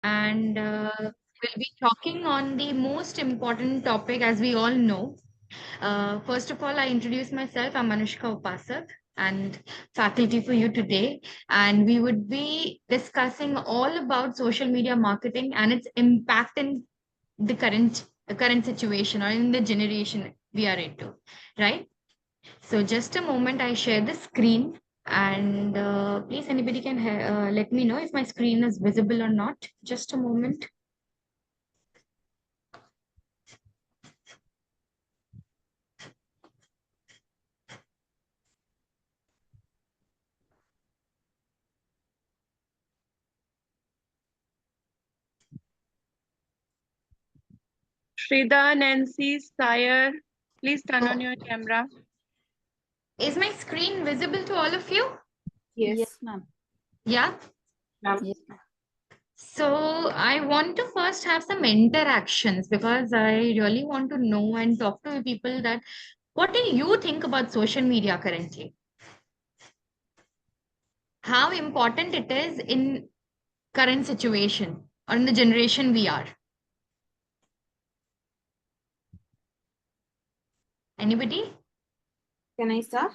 and we'll be talking on the most important topic, as we all know. First of all, I introduce myself. I'm Anushka Upasak and faculty for you today. And we would be discussing all about social media marketing and its impact in the current situation or in the generation we are into, right? So just a moment, I share the screen and please anybody can let me know if my screen is visible or not. Just a moment. Shrida, Nancy, Sire, please turn on Oh, your camera. is my screen visible to all of you? Yes, ma'am. Yeah. Yes, ma'am. So I want to first have some interactions because I really want to know and talk to people that what do you think about social media currently? How important it is in current situation or in the generation we are? Anybody? Can I start?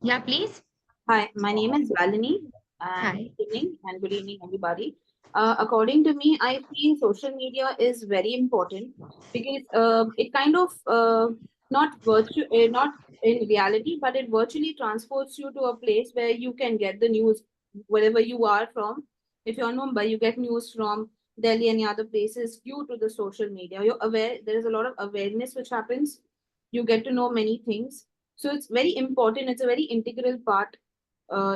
Yeah, please. Hi, my name is Valini, and Hi. good evening, everybody. According to me, I feel social media is very important because it kind of not in reality, but it virtually transports you to a place where you can get the news wherever you are from. If you're in Mumbai, you get news from Delhi and other places due to the social media. You're aware, there is a lot of awareness which happens. You get to know many things. So it's very important. It's a very integral part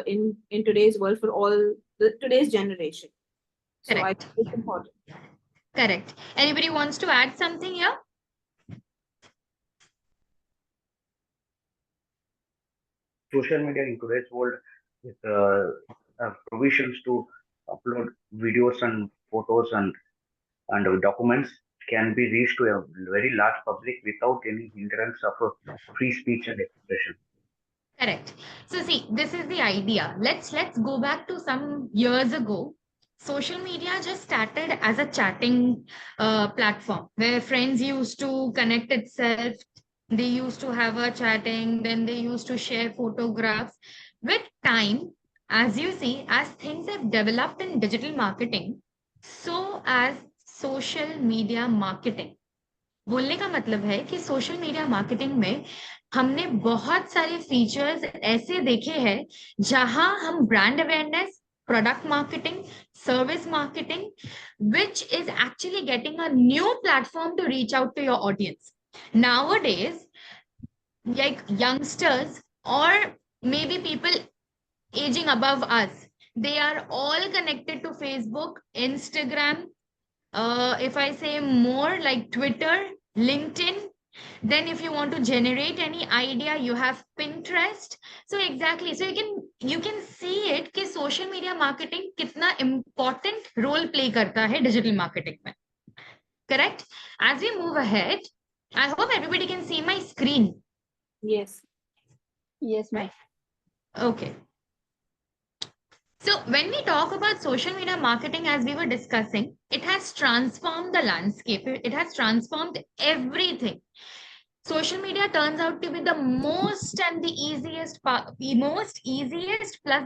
in today's world for all today's generation. So I Correct. think it's important. Correct. Anybody wants to add something here? Social media in today's world with provisions to upload videos and photos and documents can be reached to a very large public without any hindrance of free speech and expression. Correct. So see, this is the idea. Let's go back to some years ago. Social media just started as a chatting platform where friends used to connect itself. They used to have a chatting, then they used to share photographs. With time, as you see, as things have developed in digital marketing, so as social media marketing. बोलने का मतलब है कि social media marketing में हमने बहुत सारे features ऐसे देखे हैं जहां हम brand awareness product marketing service marketing which is actually getting a new platform to reach out to your audience nowadays, like youngsters or maybe people aging above us, they are all connected to Facebook, Instagram, if I say more like Twitter, LinkedIn, then if you want to generate any idea, you have Pinterest. So exactly, so you can see it कि social media marketing कितना important role play करता है digital marketing में. Correct? As we move ahead, I hope everybody can see my screen. Yes. Yes, ma'am. Okay. So when we talk about social media marketing, as we were discussing, it has transformed the landscape. It has transformed everything. Social media turns out to be the most and the easiest plus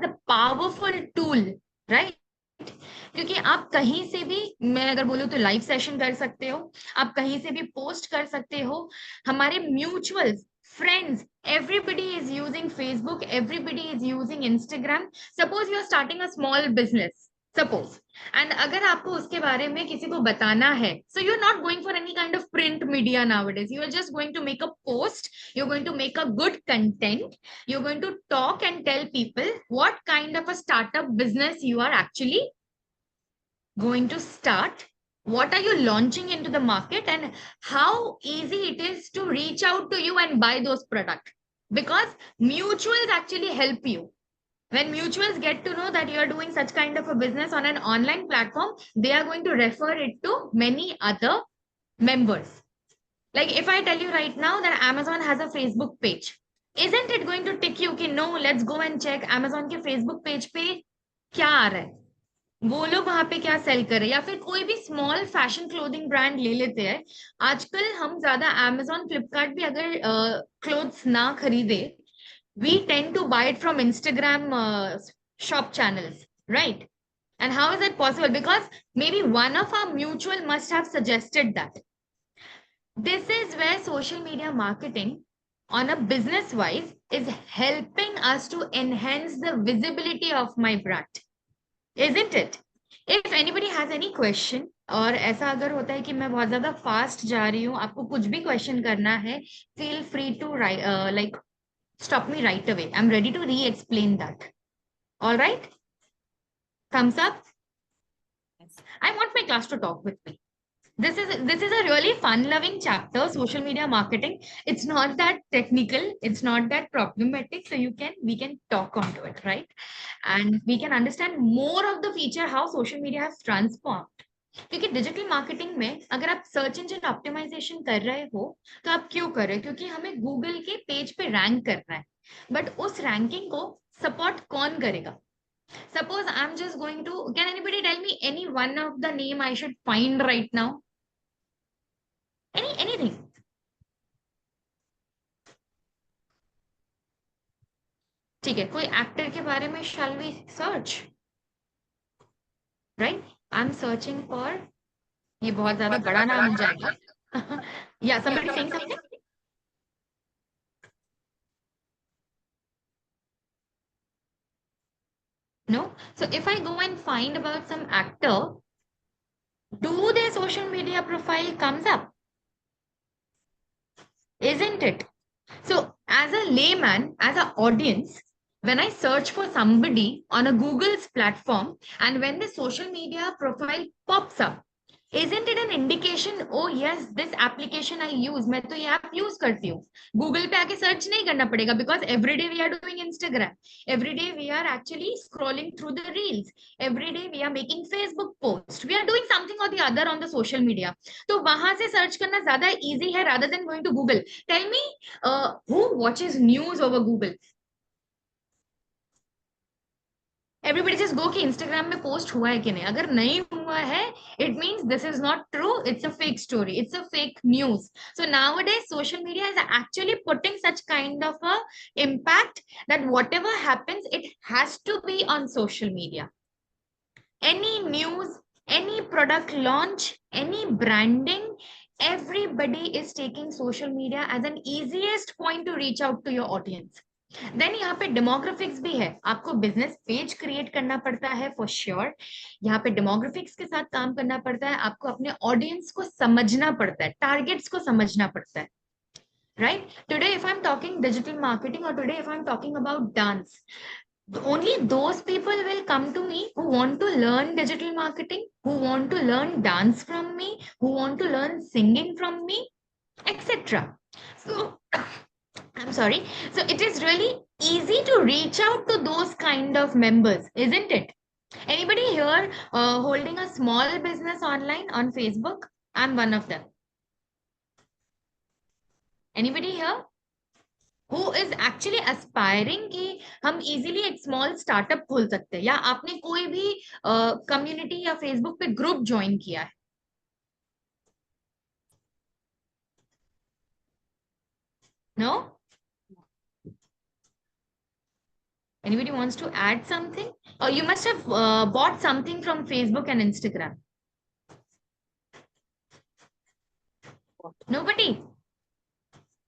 the powerful tool, right? क्योंकि आप कहीं से भी, मैं अगर बोलूँ तो live session कर सकते हो, आप कहीं से भी पोस्ट कर सकते हो. हमारे mutuals, friends, everybody is using Facebook, everybody is using Instagram. Suppose you are starting a small business, suppose, and अगर आपको उसके बारे में किसी को बताना है, so you're not going for any kind of print media nowadays. You are just going to make a post, you're going to make a good content, you're going to talk and tell people what kind of a startup business you are actually going to start, what are you launching into the market, and how easy it is to reach out to you and buy those products, because mutuals actually help you. When mutuals get to know that you are doing such kind of a business on an online platform, they are going to refer it to many other members. Like if I tell you right now that Amazon has a Facebook page, isn't it going to tick you कि no, let's go and check Amazon के Facebook page पे क्या आ रहा है? वो लोग वहां पे क्या सेल करे, या फिर कोई भी स्मॉल फैशन क्लोथिंग ब्रांड ले लेते हैं। आजकल हम ज्यादा Amazon फ्लिपकार्ट भी अगर क्लोथ्स ना खरीदे, we tend to buy it from Instagram shop channels, right? And how is that possible? Because maybe one of our mutual must have suggested that. This is where social media marketing on a business wise is helping us to enhance the visibility of my brand, isn't it? If anybody has any question, और ऐसा अगर होता है कि मैं बहुत ज्यादा fast जा रही हूँ, आपको कुछ भी क्वेश्चन करना है, feel free to write, like stop me right away. I'm ready to re-explain that. All right? Thumbs up. I want my class to talk with me. This is a really fun-loving chapter, social media marketing. It's not that technical, it's not that problematic. So we can talk onto it, right? And we can understand more of the feature how social media has transformed. क्योंकि digital marketing में अगर आप search engine optimisation कर रहे हो तो आप क्यों कर रहे हो? क्योंकि हमें गूगल के पेज पे रैंक करना है, बट उस रैंकिंग को सपोर्ट कौन करेगा? Suppose I'm just going to, can anybody tell me any one of the name I should find right now? Anything? ठीक है, कोई एक्टर के बारे में shall we search? Right? I'm searching for, ये बहुत ज्यादा बड़ा नाम हो जाएगा. Yeah, somebody saying something? No? So if I go and find about some actor, do their social media profile comes up? Isn't it? So as a layman, as an audience, when I search for somebody on a Google's platform and when the social media profile pops up, isn't it an indication, oh yes, this application I use, मैं तो ये app use करती हूँ. Google पे आके search नहीं करना पड़ेगा, because every day we are doing Instagram. Every day we are actually scrolling through the reels. Every day we are making Facebook posts. We are doing something or the other on the social media. तो वहां से search करना ज्यादा easy है rather than going to Google. Tell me, who watches news over Google? Everybody just go कि Instagram में post हुआ है कि नहीं. अगर नहीं हुआ है, it means this is not true. It's a fake story. It's a fake news. So nowadays, social media is actually putting such kind of a impact that whatever happens, it has to be on social media. Any news, any product launch, any branding, everybody is taking social media as an easiest point to reach out to your audience. Then यहाँ पे demographics भी है. आपको business page create करना पड़ता है for sure. यहाँ पे डेमोग्राफिक्स के साथ काम करना पड़ता है. आपको अपने ऑडियंस को समझना पड़ता है, टारगेट्स को समझना पड़ता है, right? Today if I'm talking digital marketing, or today if I'm talking about dance, only those people will come to me who want to learn digital marketing, who want to learn dance from me, who want to learn singing from me, etc. So I'm sorry. So it is really easy to reach out to those kind of members, isn't it? Anybody here holding a small business online on Facebook? I'm one of them. Anybody here who is actually aspiring कि हम easily एक small startup खोल सकते हैं, या आपने कोई भी community या Facebook पे group join किया है? No? Anybody wants to add something? Or you must have bought something from Facebook and Instagram. Nobody?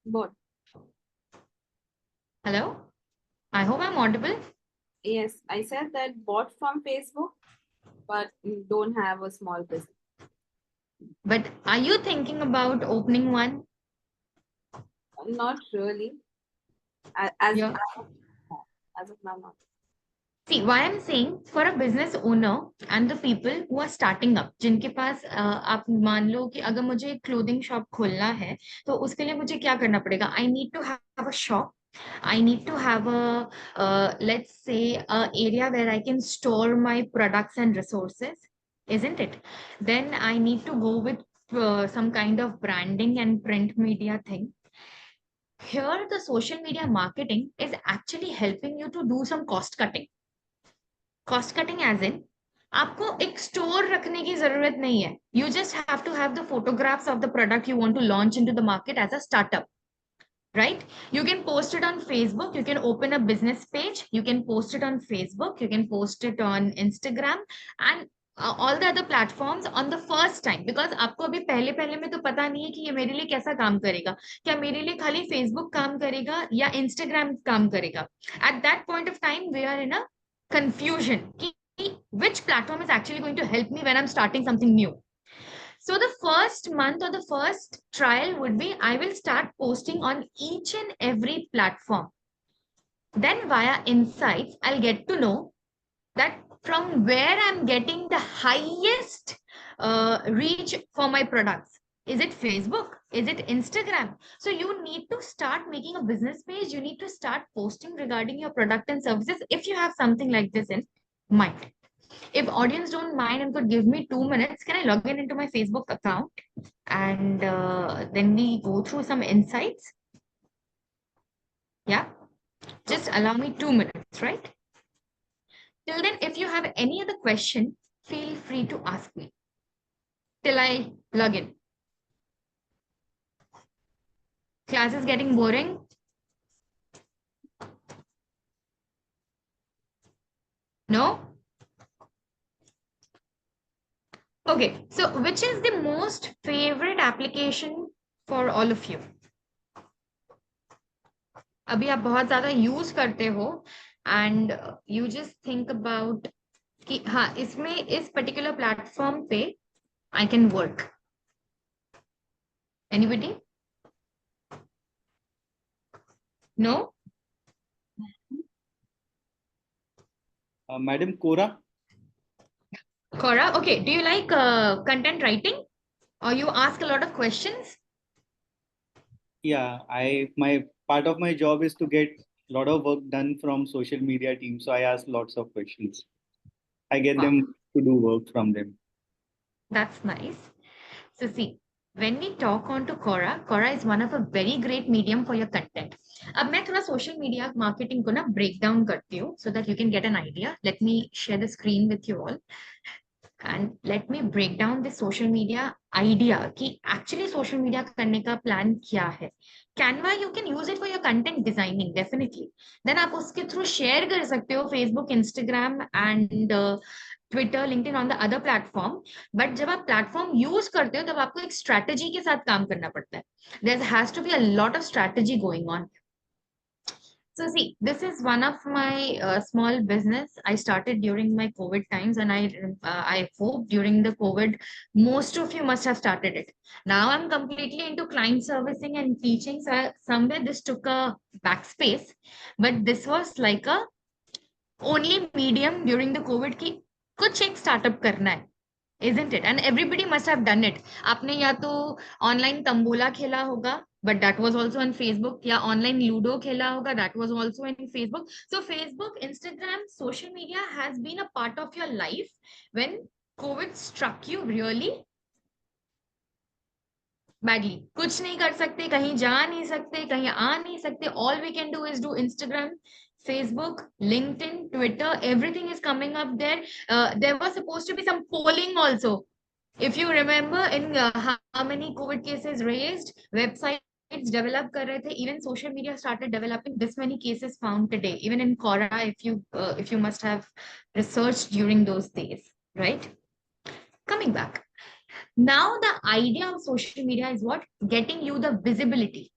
But Hello? I hope I'm audible. yes, I said that bought from Facebook, but don't have a small business. But are you thinking about opening one? Not really. As Yeah. as of now, not. See, why I'm saying, for a business owner and the people who are starting up, जिनके पास आप मान लो कि अगर मुझे एक clothing shop खोलना है, तो उसके लिए मुझे क्या करना पड़ेगा? I need to have a shop. I need to have a, let's say, a area where I can store my products and resources, isn't it? Then I need to go with some kind of branding and print media thing. Here, the social media marketing is actually helping you to do some cost cutting. Cost cutting as in, आपको एक store रखने की जरूरत नहीं है. You just have to have the photographs of the product you want to launch into the market as a startup, right? You can post it on Facebook. You can open a business page. You can post it on Facebook. You can post it on Instagram and all the other platforms on the first time. Because आपको अभी पहले पहले में तो पता नहीं है कि ये मेरे लिए कैसा काम करेगा. क्या मेरे लिए खाली Facebook काम करेगा या Instagram काम करेगा? At that point of time, we are in a confusion. कि which platform is actually going to help me when I'm starting something new. So the first month or the first trial would be I will start posting on each and every platform. Then via insights, I'll get to know that from where I'm getting the highest reach for my products. Is it Facebook? Is it Instagram? So you need to start making a business page. You need to start posting regarding your product and services if you have something like this in mind. If audience don't mind and could give me 2 minutes, can I log in into my Facebook account and then we go through some insights? Yeah, just allow me 2 minutes, right? Till then, if you have any other question, feel free to ask me till I log in. Class is getting boring. No? Okay, so which is the most favorite application for all of you? अभी आप बहुत ज्यादा use करते हो and you just think about कि हाँ इसमें इस पर्टिकुलर प्लेटफॉर्म पे I can work. Anybody? No? Madam Cora, Cora, okay. Do you like content writing or you ask a lot of questions? yeah, my part of my job is to get a lot of work done from social media team. So I ask lots of questions. I get Wow. them to do work from them. That's nice. So see, when we talk on to Quora, Quora is one of a very great medium for your content. अब मैं थोड़ा social media marketing को ना break down करती हूँ so that you can get an idea. Let me share the screen with you all. And let me break down the social media idea कि actually social media करने का plan क्या है. Canva you can use it for your content designing definitely. Then आप उसके through share कर सकते हो Facebook, Instagram and Twitter, LinkedIn on the other platform. But जब आप platform use करते हो तब आपको एक strategy के साथ काम करना पड़ता है. There has to be a lot of strategy going on. So see, this is one of my small business I started during my COVID times, and I hope during the COVID, most of you must have started it. Now I'm completely into client servicing and teaching. So somewhere this took a backspace, but this was like a only medium during the COVID की कुछ एक startup करना है. Isn't it? And everybody must have done it. आपने या तो online tambola खेला होगा, but that was also on Facebook. या online Ludo खेला होगा, that was also in Facebook. So Facebook, Instagram, social media has been a part of your life when COVID struck you really badly. कुछ नहीं कर सकते, कहीं जा नहीं सकते, कहीं आ नहीं सकते. All we can do is do Instagram, Facebook, LinkedIn, Twitter, everything is coming up there. There was supposed to be some polling also. If you remember in how many COVID cases raised, websites develop कर रहे थे, even social media started developing this many cases found today, even in Quora, if you must have researched during those days, right? Coming back. Now the idea of social media is what? Getting you the visibility.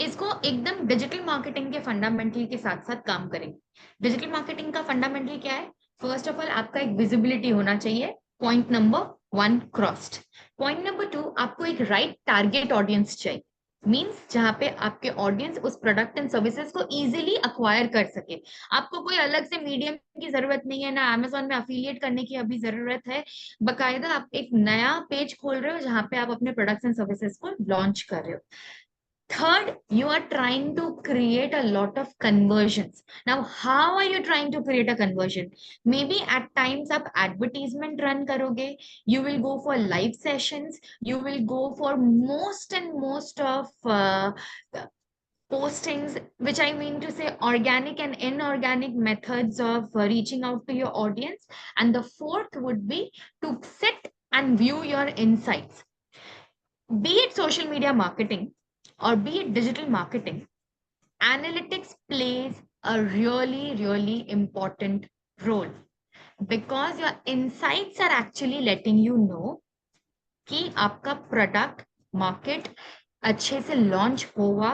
इसको एकदम digital marketing के fundamental के साथ साथ काम करेंगे. Digital marketing का fundamental क्या है? फर्स्ट ऑफ ऑल आपका एक विजिबिलिटी होना चाहिए. Point number 1 crossed. Point number 2, आपको एक राइट टारगेट ऑडियंस चाहिए. मींस जहां पे आपके ऑडियंस उस प्रोडक्ट एंड सर्विसेज को इजीली अक्वायर कर सके. आपको कोई अलग से मीडियम की जरूरत नहीं है, ना अमेजोन में अफिलिएट करने की अभी जरूरत है. बकायदा आप एक नया पेज खोल रहे हो जहां पे आप अपने प्रोडक्ट्स एंड सर्विसेज को लॉन्च कर रहे हो. Third, you are trying to create a lot of conversions. Now, how are you trying to create a conversion? Maybe at times आप advertisement run करोगे, you will go for live sessions, you will go for most and most of postings, which I mean to say organic and inorganic methods of reaching out to your audience. And the fourth would be to sit and view your insights. Be it social media marketing or be it digital marketing, analytics plays a really, really important role because your insights are actually letting you know कि आपका product market अच्छे से launch हुआ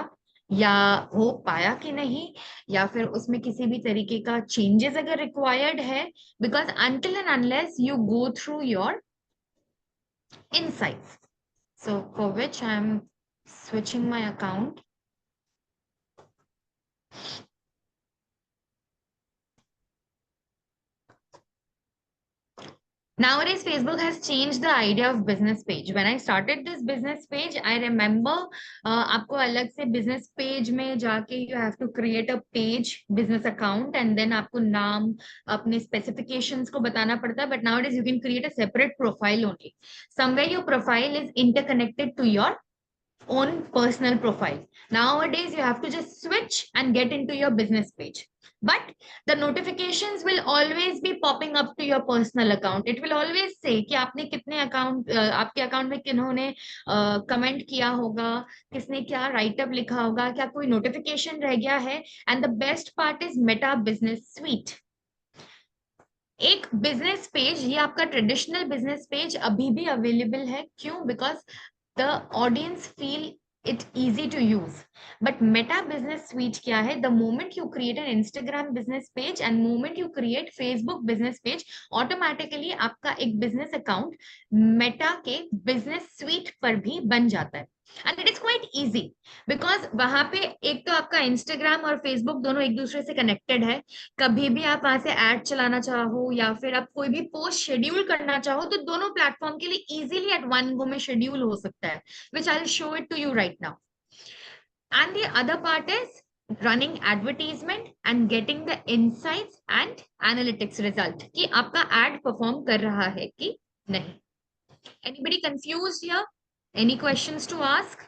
या हो पाया कि नहीं, या फिर उसमें किसी भी तरीके का चेंजेस अगर रिक्वायर्ड है, because until and unless you go through your insights. So for which I am switching my account. Nowadays, Facebook has changed the idea of business page. When I started this business page, I remember आपको अलग से business page में जाके you have to create a page, business account, and then आपको नाम, अपने specifications को बताना पड़ता है. But nowadays, you can create a separate profile only. Somewhere your profile is interconnected to your own personal profile. Nowadays, you have to just switch and get into your business page. But the notifications will always be popping up to your personal account. It will always say कि आपने कितने account, आपके account में किन्होंने comment किया होगा, किसने क्या write up लिखा होगा, क्या कोई notification रह गया है. And the best part is Meta Business Suite. एक बिजनेस पेज, ये आपका ट्रेडिशनल बिजनेस पेज अभी भी अवेलेबल है. क्यों? Because the audience feel it easy to use. But Meta Business Suite क्या है? The moment you create an Instagram business page and moment you create Facebook business page, automatically आपका एक business account Meta के business suite पर भी बन जाता है. And it is quite easy because वहां पे एक तो आपका Instagram और Facebook दोनों एक दूसरे से कनेक्टेड है. कभी भी आप वहां से एड चलाना चाहो या फिर आप कोई भी पोस्ट शेड्यूल करना चाहो तो दोनों प्लेटफॉर्म के लिए इजीली एट वन गो में शेड्यूल हो सकता है, which I'll show it to you right now. And the other part is running advertisement and getting the insights and analytics result कि आपका ad perform कर रहा है कि नहीं. Anybody confused here? Any questions to ask?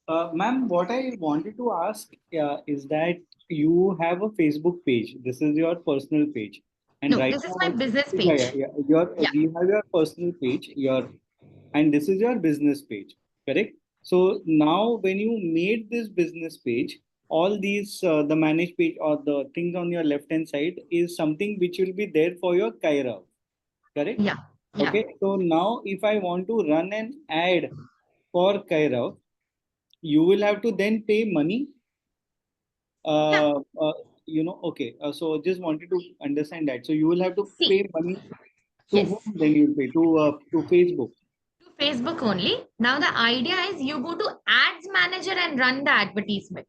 Ma'am, what I wanted to ask is that you have a Facebook page. This is your personal page. And No, right this is now, my business yeah, page. you have your personal page, and this is your business page, correct? So now when you made this business page, all these, the manage page or the things on your left-hand side is something which will be there for your Kaira, correct? Yeah. Yeah. Okay, so now if I want to run an ad for Kaira, you will have to then pay money. Okay. So just wanted to understand that. So you will have to See. pay money to Yes. whom then you will pay to Facebook. To Facebook only. Now the idea is you go to ads manager and run the advertisement.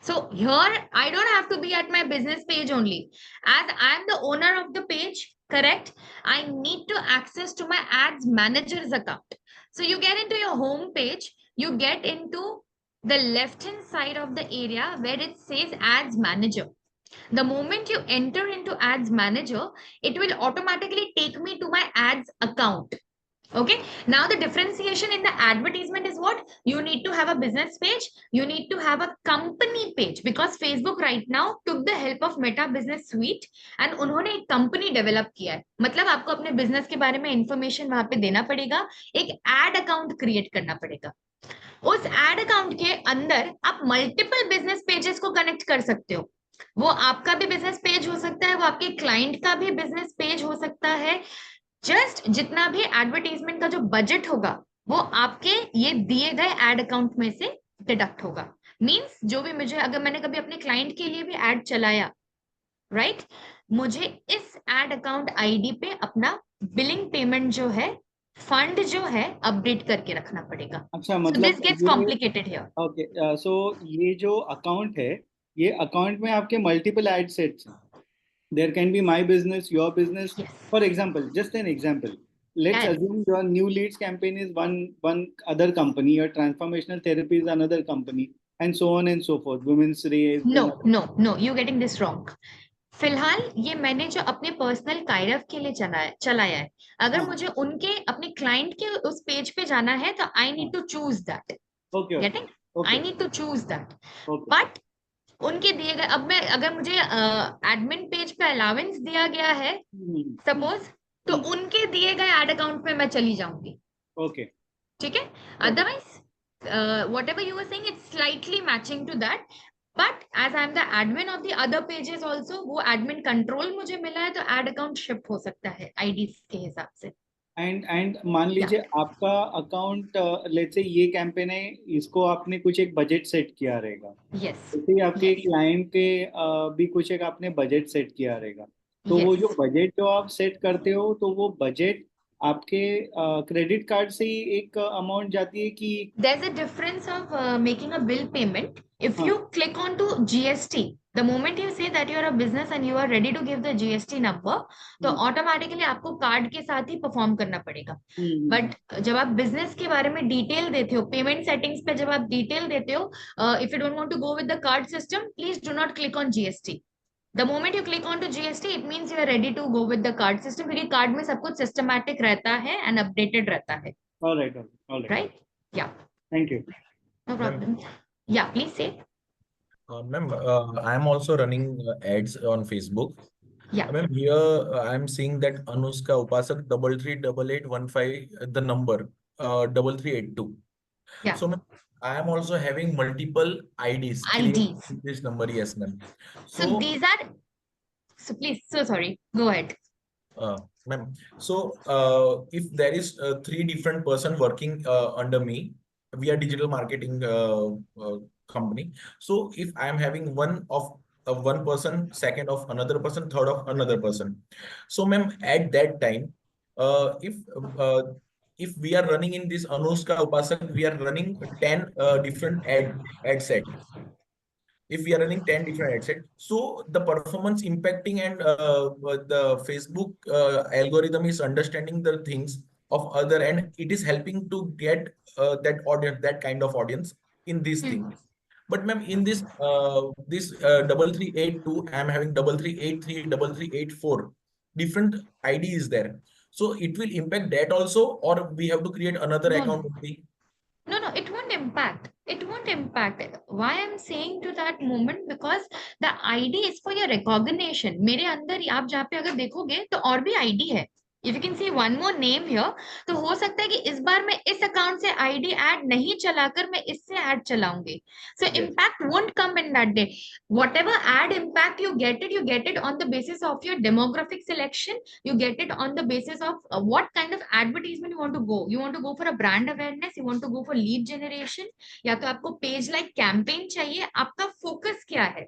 So here I don't have to be at my business page only. As I am the owner of the page, correct? I need to access to my ads manager's account. So you get into your home page, you get into the left hand side of the area where it says ads manager. The moment you enter into ads manager, it will automatically take me to my ads account. Okay, now the differentiation in the advertisement is what? You need to have a business page, you need to have a company page, because Facebook right now took the help of Meta Business Suite and उन्होंने एक company develop किया है. मतलब आपको अपने business के बारे में information वहां पे देना पड़ेगा, एक ad account create करना पड़ेगा. उस ad account के अंदर आप multiple business pages को connect कर सकते हो. वो आपका भी business page हो सकता है, वो आपके client का भी business page हो सकता है. जस्ट जितना भी एडवर्टाइजमेंट का जो बजट होगा वो आपके ये दिए गए एड अकाउंट में से डिडक्ट होगा. मींस जो भी मुझे, अगर मैंने कभी अपने क्लाइंट के लिए भी एड चलाया, राइट, मुझे इस एड अकाउंट आईडी पे अपना बिलिंग पेमेंट जो है, फंड जो है, अपडेट करके रखना पड़ेगा. अच्छा, So मतलब this gets complicated here. Okay. So ये जो अकाउंट है, ये अकाउंट में आपके मल्टीपल एड सेट्स हैं. There can be my business, your business. Yes. For example, just an example. Let's Yes. assume your new leads campaign is one other company, your transformational therapy is another company, and so on and so forth. Women's race. No, you're getting this wrong. फिलहाल ये मैंने जो अपने personal Kairav के लिए चलाया है. अगर मुझे उनके अपने क्लाइंट के उस पेज पे जाना है तो I need to choose that. Okay. Getting? I need to choose that. Okay. But उनके दिए गए, अब मैं अगर मुझे एडमिन पेज पे अलाउंस दिया गया है सपोज, तो उनके दिए गए एड अकाउंट में मैं चली जाऊंगी. Okay. ठीक है. Otherwise whatever you are saying it's slightly matching to that. But as I am the admin of the other pages also, वो एडमिन कंट्रोल मुझे मिला है, तो एड अकाउंट शिफ्ट हो सकता है आईडी के हिसाब से. एंड मान लीजिए आपका अकाउंट लेट्स से ये कैंपेन है, इसको आपने कुछ एक बजट सेट किया रहेगा, यस. जैसे आपके क्लाइंट के भी कुछ एक आपने बजट सेट किया रहेगा, तो वो जो बजट जो आप सेट करते हो, तो वो बजट आपके क्रेडिट कार्ड से ही एक अमाउंट जाती है कि There's a difference of making a bill payment. If हाँ. you click on to GST, the moment you say that you're a business and you are ready to give the GST number, तो automatically आपको card के साथ ही perform करना पड़ेगा. But जब आप business के बारे में डिटेल देते हो, पेमेंट सेटिंग्स पे जब आप डिटेल देते हो, if you don't want to go with the card system, please do not click on GST. The moment you click on to GST, it means you are ready to go with the card system, क्योंकि card में सब कुछ systematic रहता है and updated रहता है. all right. Right? Yeah. Thank you. No problem. Yeah, please say. Ma'am, I am also running ads on Facebook. Yeah. Ma'am, here I am seeing that Anushka Upasak 338815, the number 3382. Yeah. So ma'am, I am also having multiple IDs. created IDs. with this number, yes, ma'am. So these are. So please. So sorry. Go ahead. Ma'am, so if there is three different person working under me, we are digital marketing company. So if I am having one person, second of another person, third of another person. So ma'am, at that time, if we are running in this Anushka Upasak, we are running 10 different ad set. If we are running 10 different ad set, so the performance impacting and the Facebook algorithm is understanding the things of other, and it is helping to get that audience, that kind of audience in this thing. But ma'am, in this 3382, I am having 3383, 3384 different ID is there. So it will impact that also, or we have to create another No. account only? No, it won't impact. It won't impact. Why I'm saying to that moment, because the ID is for your recognition. मेरे अंदर आप जहाँ पे अगर देखोगे तो और भी ID है. If you can see one more name here, तो हो सकता है कि इस बार मैं इस अकाउंट से ID ऐड नहीं चलाकर मैं इससे add चलाऊंगी. So impact won't come in that day. Whatever ad impact you get it on the basis of your demographic selection. You get it on the basis of what kind of advertisement you want to go. You want to go for a brand awareness, you want to go for lead generation, या तो आपको page like campaign चाहिए. आपका focus क्या है?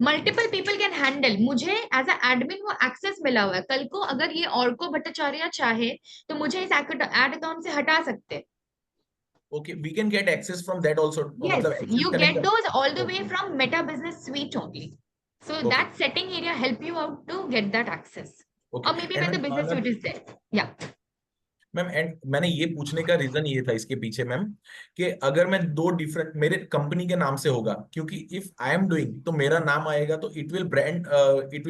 Multiple people can handle. मुझे as a admin वो access मिला हुआ है. कल को अगर ये ऑर्को भट्टाचार्य चाहे तो मुझे इस एड अकाउंट से हटा सकते हैं. Okay, we can get access from that also. Yes, you get those all the way Okay. from Meta Business Suite only. So Okay. that setting area help you out to get that access. Okay. Or maybe And when the ma'am, business अगर- suite is there. Yeah. Ma'am, and मैंने ये पूछने का reason ये था इसके पीछे ma'am, कि अगर मैं दो डिफरेंट मेरे कंपनी के नाम से होगा, क्योंकि इफ आई एम डूइंग तो मेरा नाम आएगा, तो it will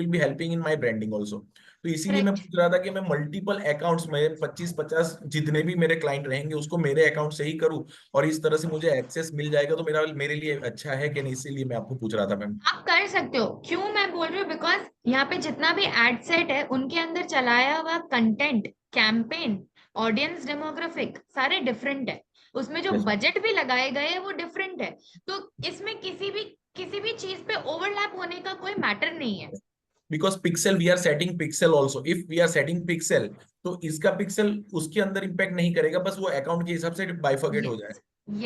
be helping in my branding also. तो इसीलिए मैं पूछ रहा था कि मैं मल्टीपल अकाउंट्स में 25-50 जितने भी मेरे क्लाइंट रहेंगे उसको मेरे अकाउंट से ही करूं, और इस तरह से मुझे एक्सेस मिल जाएगा, तो मेरे लिए अच्छा है कि नहीं, इसीलिए मैं आपको पूछ रहा था मैम. आप कर सकते हो. क्यों मैं बोल रही हूँ? बिकॉज यहाँ पे जितना भी एड सेट है उनके अंदर चलाया हुआ कंटेंट, कैंपेन, ऑडियंस डेमोग्राफिक सारे डिफरेंट है. उसमें जो Yes. बजट भी लगाए गए हैं वो डिफरेंट है. तो इसमें किसी भी चीज पे ओवरलैप होने का कोई मैटर नहीं है. Because pixel, we are setting pixel also. If we are setting pixel, तो इसका pixel उसके अंदर impact नहीं करेगा, बस वो account के हिसाब से bifurcate हो जाए.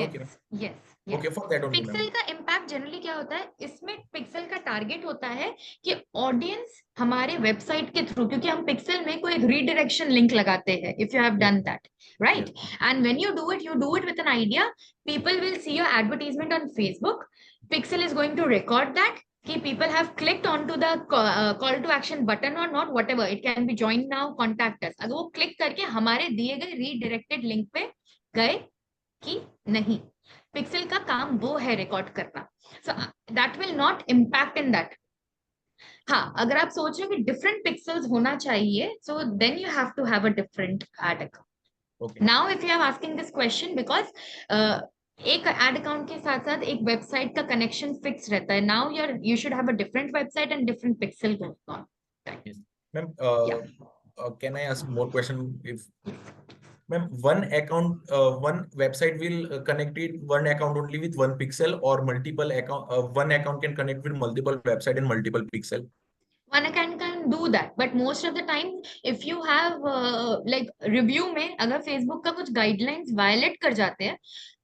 Okay. Yes. Okay, for that only, pixel ma'am. का इम्पैक्ट जनरली क्या होता है? इसमें पिक्सल का टारगेट होता है कि ऑडियंस हमारे वेबसाइट के थ्रू, क्योंकि हम पिक्सल में कोई रीडायरेक्शन लिंक लगाते हैं. If you have done that, right, and when you do it with an idea, people will see your advertisement on Facebook. Pixel is going to record that कि people have clicked onto the call to action button or not, whatever it can be, join now, contact us. अगर वो click करके हमारे दिए गए redirected link पे गए कि नहीं, पिक्सल का काम वो है रिकॉर्ड करना. So that will not impact in that. हाँ, अगर आप सोच रहे हो कि डिफरेंट पिक्सल्स होना चाहिए, so then you have to have a different ad account. Okay. Now if you are asking this question because एक एड अकाउंट के साथ साथ एक वेबसाइट का कनेक्शन फिक्स रहता है. Now you should have a different website and different pixel going on. Yes. Ma'am, Yeah. can I ask more question? If ma'am, one account, one website will connect it one account only with one pixel, or multiple account, one account can connect with multiple website and multiple pixel. One account can do that, but most of the time if you have like review में अगर Facebook का कुछ guidelines violate कर जाते हैं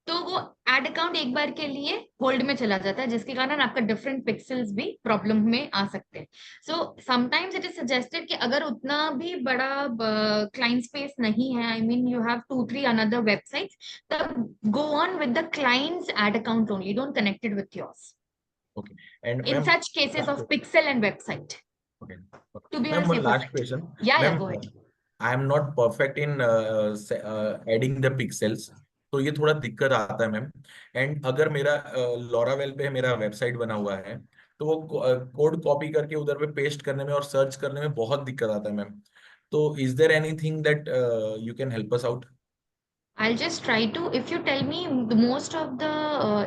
तो वो ad account एक बार के लिए होल्ड में चला जाता है, जिसके कारण आपका डिफरेंट पिक्सेल्स भी प्रॉब्लम में आ सकते हैं. So sometimes it is suggested कि अगर उतना भी बड़ा क्लाइंट स्पेस नहीं है, I mean you have 2-3 another websites, तब go on with the clients ad account only, don't connect it with yours Okay. And in ma'am, such cases of pixel and website, okay. to be on Ma'am, a one safer last side. question. Yeah, Ma'am, go ahead. I am not perfect in adding the pixels, तो ये थोड़ा दिक्कत आता है ma'am. And अगर मेरा लॉरावेल पे मेरा वेबसाइट बना हुआ है, तो वो कोड कॉपी करके उधर पे पेस्ट करने में और सर्च करने में बहुत दिक्कत आता है मैम. तो is there anything that you can help us out? I'll just try to, if you tell me the most of the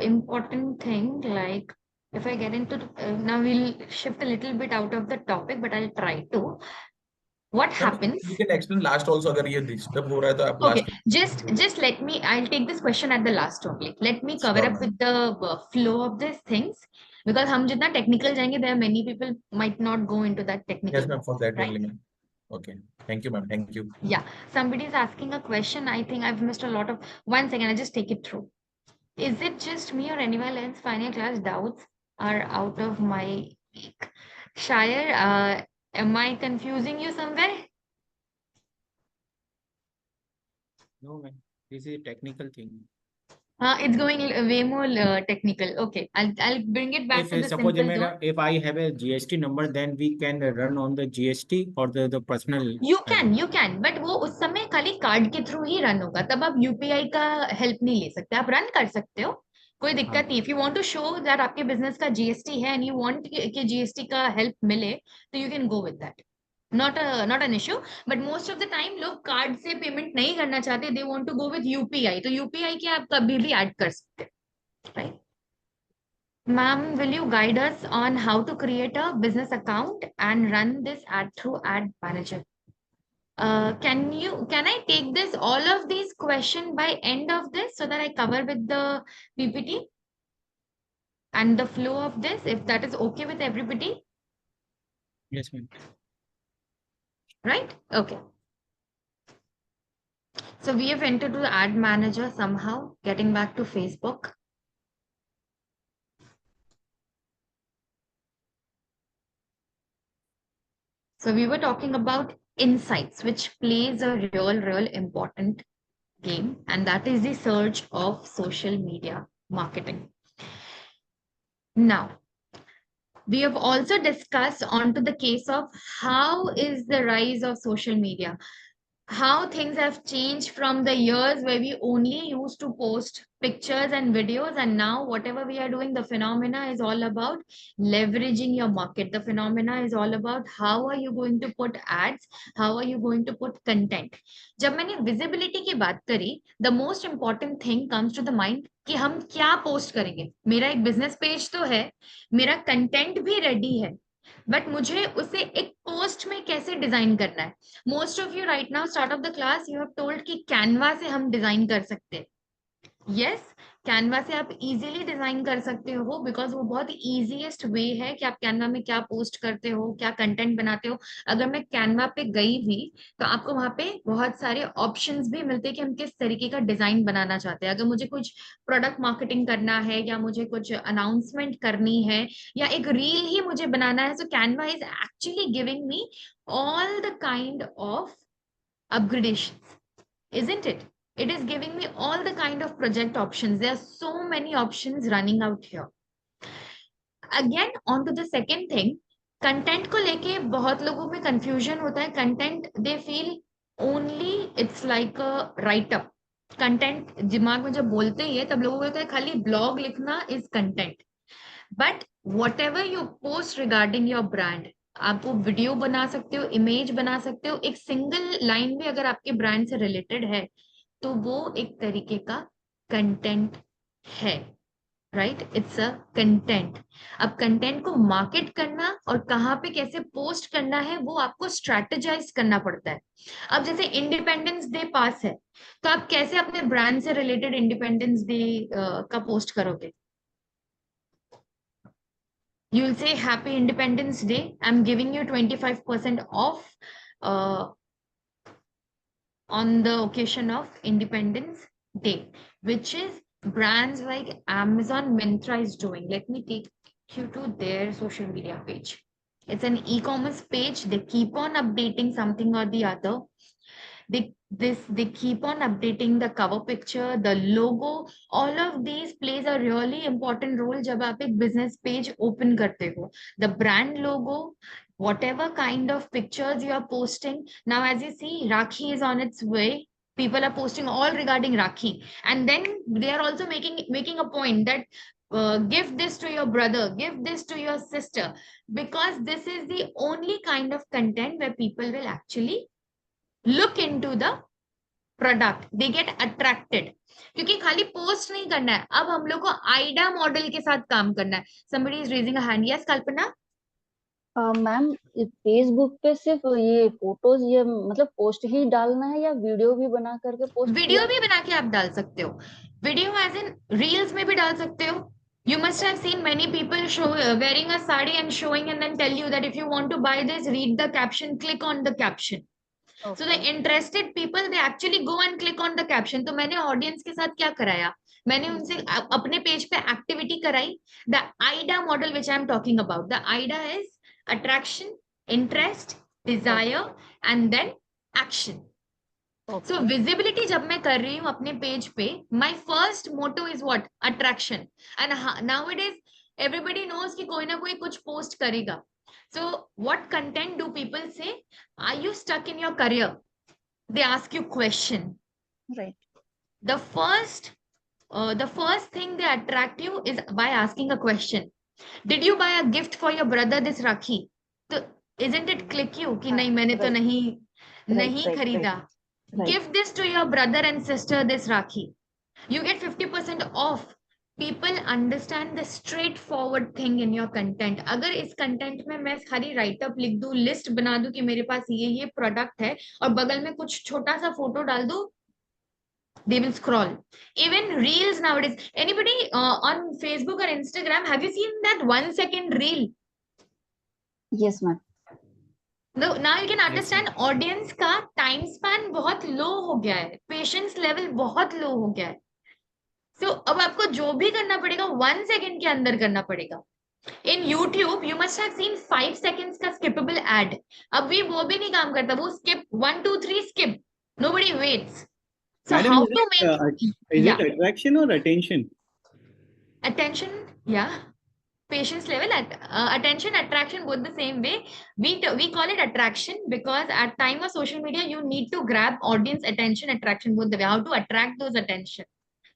important thing, like if I get into, now we'll shift a little bit out of the topic, but I'll try to. What ma'am happens? You can explain last also, अगर ये disturb हो रहा है तो आप Okay, last. just let me, I'll take this question at the last only. Let me cover sure up ma'am. with the flow of these things, because हम जितना technical जाएंगे, there are many people might not go into that technical, yes ma'am, for that right? Only ma'am. Okay, thank you ma'am, thank you. Yeah, somebody is asking a question. I think I've missed a lot of, 1 second, I'll just take it through. Is it just me or anyone else final class doubts are out of my league? Shire, am I confusing you somewhere? No, man. This is a technical thing. It's going way more technical. Okay, I'll bring it back If to the suppose simple tone. if I have a GST number, then we can run on the GST or the personal. You can, but वो उस समय खाली card के through ही run होगा, तब आप UPI का help नहीं ले सकते. आप रन कर सकते हो, कोई दिक्कत नहीं. If you want to show that आपके बिजनेस का जीएसटी है एंड यू वांट कि जीएसटी का हेल्प मिले, तो you can go with that. Not an issue. But most of the time लोग कार्ड से पेमेंट नहीं करना चाहते, they want to go with UPI. तो यूपीआई के आप कभी भी ऐड कर सकते हैं, right? Ma'am, will you guide us on how to create a business account and run this ad through Ad Manager? Can I take this, all of these question by end of this, so that I cover with the PPT and the flow of this, if that is okay with everybody, Yes, ma'am. right? Okay. So we have entered to the Ad Manager somehow, getting back to Facebook. So we were talking about insights, which plays a real important game, and that is the surge of social media marketing. Now, we have also discussed onto the case of how is the rise of social media, how things have changed from the years where we only used to post pictures and videos, and now whatever we are doing, the phenomena is all about leveraging your market. The phenomena is all about how are you going to put ads, how are you going to put content. जब मैंने visibility की बात करी, the most important thing comes to the mind कि हम क्या post करेंगे. मेरा एक business page तो है, मेरा content भी ready है, बट मुझे उसे एक पोस्ट में कैसे डिजाइन करना है. Most of you right now start of the class you have told कि कैनवा से हम डिजाइन कर सकते हैं. यस, कैनवा से आप इजीली डिजाइन कर सकते हो, बिकॉज वो बहुत इजीएस्ट वे है कि आप कैनवा में क्या पोस्ट करते हो, क्या कंटेंट बनाते हो. अगर मैं कैनवा पे गई भी तो आपको वहां पे बहुत सारे ऑप्शंस भी मिलते हैं कि हम किस तरीके का डिजाइन बनाना चाहते हैं. अगर मुझे कुछ प्रोडक्ट मार्केटिंग करना है, या मुझे कुछ अनाउंसमेंट करनी है, या एक रील ही मुझे बनाना है, so Canva is actually giving me all the kind of upgradations, isn't it? It is giving me all the kind of project options. There are so many options running out here. Again, on to the second thing, content को लेके बहुत लोगों में confusion होता है. Content they feel only it's like a right up. Content दिमाग में जब बोलते ही है तब लोगों को लगता है खाली ब्लॉग लिखना is content. But what ever you post regarding your brand, आप वो वीडियो बना सकते हो, इमेज बना सकते हो, एक सिंगल लाइन भी अगर आपके ब्रांड से रिलेटेड है तो वो एक तरीके का कंटेंट है, राइट? It's a content. अब कंटेंट को मार्केट करना और कहाँ पे कैसे पोस्ट करना है वो आपको स्ट्रेटेजाइज करना पड़ता है। अब जैसे इंडिपेंडेंस डे पास है, तो आप कैसे अपने ब्रांड से रिलेटेड इंडिपेंडेंस डे का पोस्ट करोगे? You will say Happy Independence Day. I'm giving you 25% off on the occasion of Independence Day, which is brands like Amazon, Myntra is doing. Let me take you to their social media page. It's an e-commerce page. They keep on updating something or the other. They keep on updating the cover picture, the logo. All of these plays a really important role जब आप एक business page open करते हो. The brand logo, whatever kind of pictures you are posting. Now, as you see, Rakhi is on its way. People are posting all regarding Rakhi, and then they are also making a point that give this to your brother, give this to your sister, because this is the only kind of content where people will actually look into the product, they get attracted. क्योंकि खाली post नहीं करना है, अब हम लोग को Aida model के साथ काम करना है। somebody is raising a hand. Yes, Kalpana? Ma'am Facebook पे सिर्फ ये फोटोज ये मतलब पोस्ट ही डालना है या वीडियो भी बना करके पोस्ट वीडियो भी बना के आप डाल सकते हो, वीडियो एज इन रील्स में भी डाल सकते हो। You must have seen many people wearing a sari and showing and then tell you that if you want to buy this, read the caption, click on the caption. So the interested people, they actually go and click on the caption. तो मैंने audience के साथ क्या कराया, मैंने उनसे अपने page पे एक्टिविटी कराई। The AIDA model which I am talking about, the AIDA is attraction, interest, desire and then action. So visibility जब मैं कर रही हूँ अपने पेज पे, my first motto is what? Attraction. And nowadays everybody knows कि कोई ना कोई कुछ पोस्ट करेगा. So what content do people say? Are you stuck in your career? They ask you question. Right. The first thing they attract you is by asking a question. Did you buy a gift for your brother this Rakhi? So isn't it click you कि नहीं मैंने तो नहीं खरीदा. Give this to your brother and sister this Rakhi. You get 50% off. People understand the straightforward thing in your content. अगर इस content में मैं खाली write up लिख दूं, list बना दूं कि मेरे पास ये product है और बगल में कुछ छोटा सा photo डाल दूं, they will scroll. Even reels nowadays. Anybody on Facebook or Instagram, have you seen that 1 second reel? Yes, ma'am. Now you can understand audience का time span बहुत low हो गया है, patience level बहुत low हो गया है. So अब आपको जो भी करना पड़ेगा 1 second के अंदर करना पड़ेगा. In YouTube, you must have seen 5 seconds का skippable ad. अब वो भी नहीं काम करता, वो skip 1, 2, 3 skip. Nobody waits. So Madam, how is to make it attraction or attention? attention? Yeah. Patience level at attention, attraction, both the same way. We call it attraction because at time of social media you need to grab audience attention, attraction, both the way. How to attract those attention?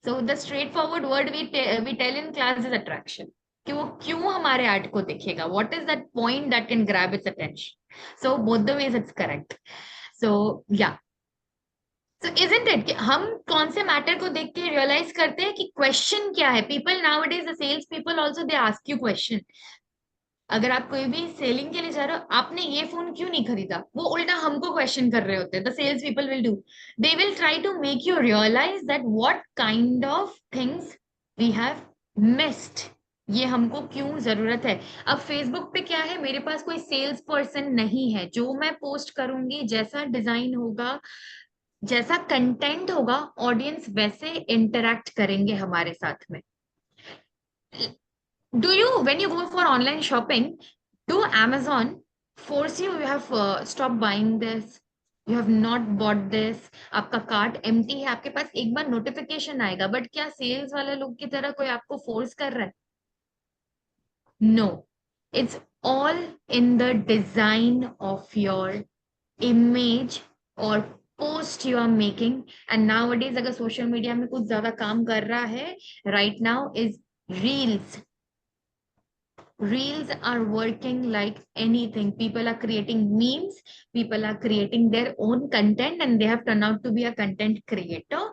So the straightforward word we tell in class is attraction. कि वो क्यों हमारे ad को देखेगा? What is that point that can grab its attention? So both the ways it's correct. So yeah. So isn't it कि हम कौन से मैटर को देख के रियलाइज करते हैं कि क्वेश्चन क्या है? People nowadays, the sales people also, they ask you question. अगर आप कोई भी सेलिंग के लिए जा रहे हो, आपने ये फोन क्यों नहीं खरीदा, वो उल्टा हमको क्वेश्चन कर रहे होते हैं. The sales people will do. They will try to make you realize that what kind of things we have missed. ये हमको क्यों जरूरत है. अब फेसबुक पे क्या है, मेरे पास कोई सेल्स पर्सन नहीं है, जो मैं पोस्ट करूंगी, जैसा डिजाइन होगा, जैसा कंटेंट होगा, ऑडियंस वैसे इंटरैक्ट करेंगे हमारे साथ में. Do you, when you go for online shopping, do Amazon force you have stopped buying this, you have not bought this, आपका कार्ट empty है, आपके पास एक बार नोटिफिकेशन आएगा, बट क्या सेल्स वाले लोग की तरह कोई आपको फोर्स कर रहा है? No, it's all in the design of your image or post you are making. And nowadays अगर सोशल मीडिया में कुछ ज्यादा काम कर रहा है right now is reels. Reels are working like anything. People are creating memes, people are creating their own content, and they have turned out to be a content creator.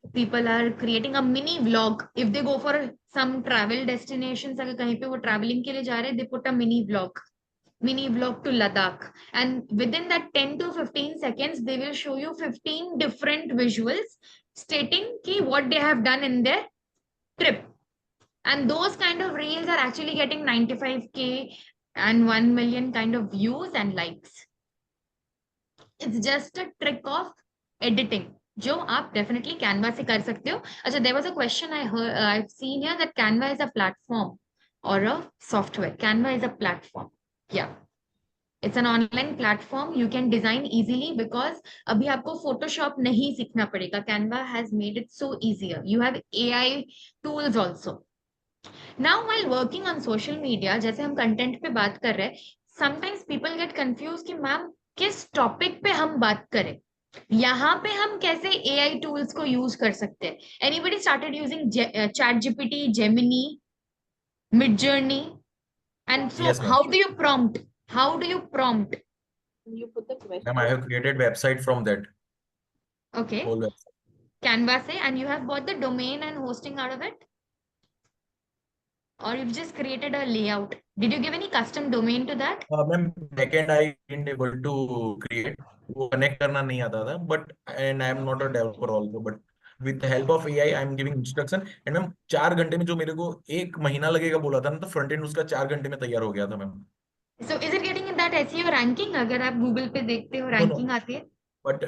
people are creating a mini vlog. If they go for some travel destinations, अगर कहीं पे वो traveling के लिए जा रहे हैं, they put a mini vlog to Ladakh, and within that 10 to 15 seconds they will show you 15 different visuals stating ki what they have done in their trip. And those kind of reels are actually getting 95K and 1 million kind of views and likes. It's just a trick of editing जो आप definitely Canva से कर सकते हो. अच्छा, there was a question I've seen here that Canva is a platform or a software. Canva is a platform. Yeah. It's an online platform. You can design easily because अभी आपको Photoshop नहीं सीखना पड़ेगा. Canva has made it so easier. You have AI tools also. Now, while working on social media, जैसे हम content पे बात कर रहे हैं, sometimes people get confused कि मैम किस topic पे हम बात करें. यहाँ पे हम कैसे AI tools को use कर सकते हैं? Anybody started using ChatGPT, Gemini, Midjourney? And so Yes, ma'am. how do you prompt? How do you prompt? You put the question. Ma'am, I have created website from that Okay, whole website. Canva से, and you have bought the domain and hosting out of it? Or you've just created a layout? Did you give any custom domain to that? Ma'am, backend I didn't able to create. वो connect करना नहीं आता था, but and I am not a developer also, but with the help of AI I am giving instruction. And ma'am 4 घंटे में जो मेरे को 1 महीना लगेगा बोला था ना, तो फ्रंट एंड उसका 4 घंटे में तैयार हो गया था ma'am. So is it getting in that SEO ranking? अगर आप Google पे देखते हो No, ranking no. आती है. But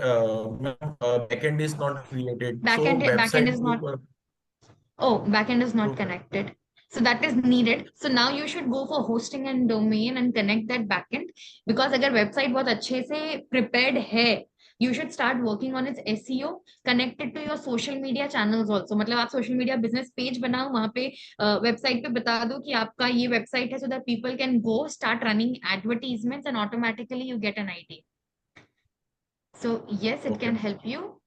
ma'am, backend is not created. So Backend website is not. को- Oh, backend is not so connected. So that is needed. So now you should go for hosting and domain and connect that backend, because अगर website बहुत अच्छे से prepared है, you should start working on its SEO connected to your social media channels also. मतलब आप social media business page बनाओ, वहाँ पे website पे बता दो कि आपका ये website है, so that people can go start running advertisements and automatically you get an idea. So yes, it Okay. can help you.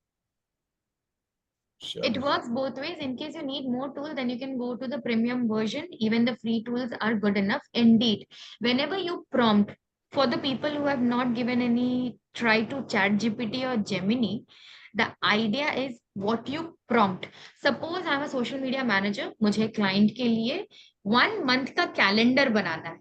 Sure. It works both ways. In case you need more tools, then you can go to the premium version. Even the free tools are good enough. Indeed, whenever you prompt, for the people who have not given any try to ChatGPT or Gemini, the idea is what you prompt. Suppose I'm a social media manager, मुझे client के लिए 1 month का calendar बनाना है.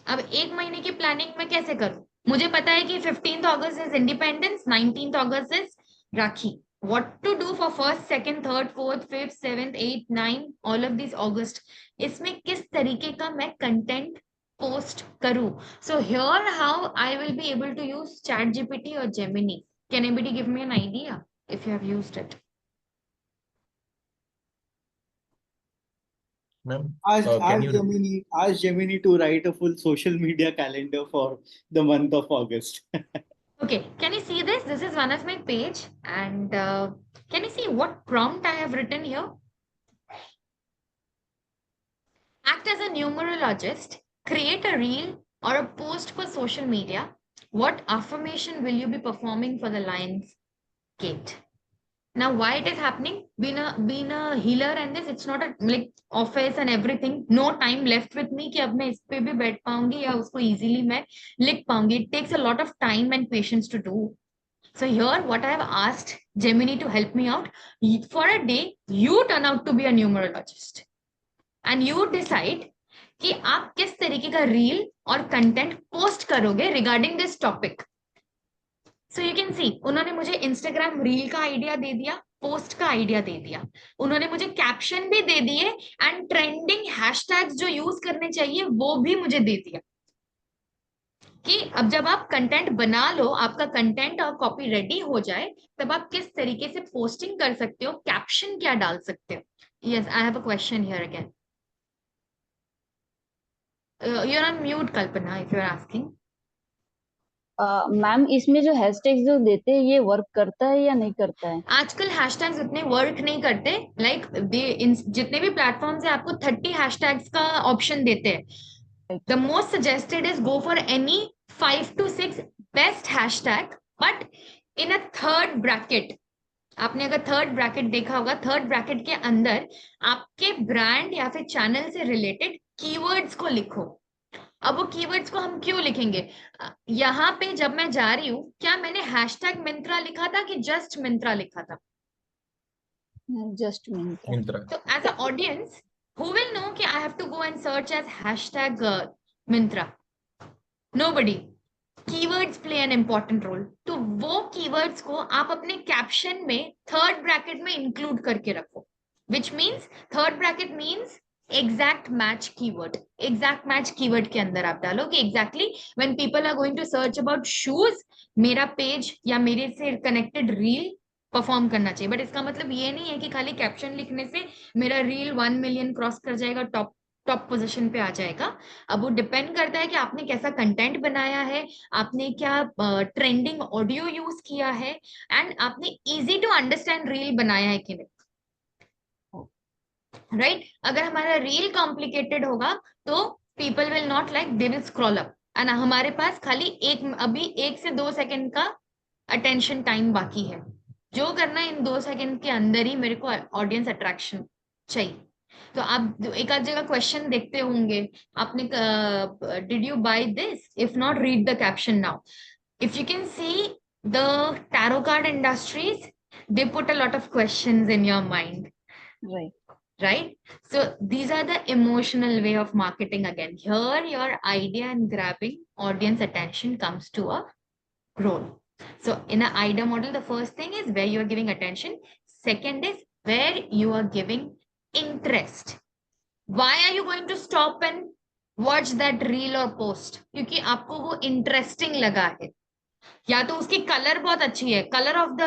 अब 1 महीने की planning मैं कैसे करूं? मुझे पता है कि 15th August is Independence, 19th August is Rakhi. What to do for 1st, 2nd, 3rd, 4th, 5th, 7th, 8th, 9th, all of these August. इसमें किस तरीके का मैं content post करूं? So here how I will be able to use ChatGPT or Gemini. Can anybody give me an idea if you have used it? Ma'am, Ask Gemini to write a full social media calendar for the month of August. Okay, can you see this? This is one of my page, and can you see what prompt I have written here? Act as a numerologist, create a reel or a post for social media. What affirmation will you be performing for the Lion's Gate? Now, why it is happening? Being a healer and this, it's not a like office and everything. No time left with me कि अब मैं इस पे भी बैठ पाऊंगी या उसको easily मैं लिख पाऊंगी. It takes a lot of time and patience to do. So here, what I have asked Gemini to help me out, for a day, you turn out to be a numerologist. And you decide कि आप किस तरीके का reel और content post करोगे regarding this topic. So you can सी, उन्होंने मुझे Instagram reel का आइडिया दे दिया, पोस्ट का आइडिया दे दिया, उन्होंने मुझे कैप्शन भी दे दिए एंड ट्रेंडिंग हैशटैग्स जो यूज करने चाहिए वो भी मुझे दे दिया कि अब जब आप कंटेंट बना लो, आपका कंटेंट और कॉपी रेडी हो जाए, तब आप किस तरीके से पोस्टिंग कर सकते हो, कैप्शन क्या डाल सकते हो. Yes, I have a question here again. You're on mute, Kalpana, if you're asking. Ma'am इसमें जो हैशटैग जो देते हैं ये वर्क करता है या नहीं करता है? आजकल हैशटैग्स उतने वर्क नहीं करते. लाइक जितने भी प्लेटफॉर्म्स है आपको 30 हैशटैग्स का ऑप्शन देते हैं. The most suggested is go for any 5 to 6 best hashtag, but in a third bracket. आपने अगर थर्ड ब्रैकेट देखा होगा, थर्ड ब्रैकेट के अंदर आपके ब्रांड या फिर चैनल से रिलेटेड कीवर्ड्स को लिखो. अब वो कीवर्ड्स को हम क्यों लिखेंगे? यहाँ पे जब मैं जा रही हूँ, क्या मैंने हैशटैग मिंत्रा लिखा था कि जस्ट मिंत्रा लिखा था? Just Myntra. Myntra. So as an audience, who will know कि I have to go and search as hashtag Myntra? Nobody. Keywords play an important role. तो वो keywords को आप अपने caption में third bracket में include करके रखो. Which means third bracket means exact match keyword. Exact match keyword के अंदर आप डालो कि exactly when people are going to search about shoes, मेरा page या मेरे से connected reel परफॉर्म करना चाहिए. बट इसका मतलब ये नहीं है कि खाली कैप्शन लिखने से मेरा रील 1 मिलियन क्रॉस कर जाएगा, टॉप पोजीशन पे आ जाएगा. अब वो डिपेंड करता है कि आपने कैसा कंटेंट बनाया है, आपने क्या ट्रेंडिंग ऑडियो यूज किया है, एंड आपने इजी टू अंडरस्टैंड रील बनाया है कि नहीं. राइट अगर हमारा रील कॉम्प्लिकेटेड होगा तो people will not like, they will scroll up. And हमारे पास खाली अभी 1 से 2 सेकंड का अटेंशन टाइम बाकी है. जो करना है इन 2 सेकंड के अंदर ही मेरे को ऑडियंस अट्रैक्शन चाहिए. तो आप एक आध जगह क्वेश्चन देखते होंगे आपने, did you buy this, if not read the caption now. If you can see the tarot card industries, they put a lot of questions in your mind. Right? So these are the emotional way of marketing again. Here your idea and grabbing audience attention comes to a role. So in an idea model, the first thing is where you are giving attention. Second is where you are giving interest. Why are you going to stop and watch that reel or post? क्योंकि आपको वो interesting लगा है, या तो उसकी colour बहुत अच्छी है, colour of the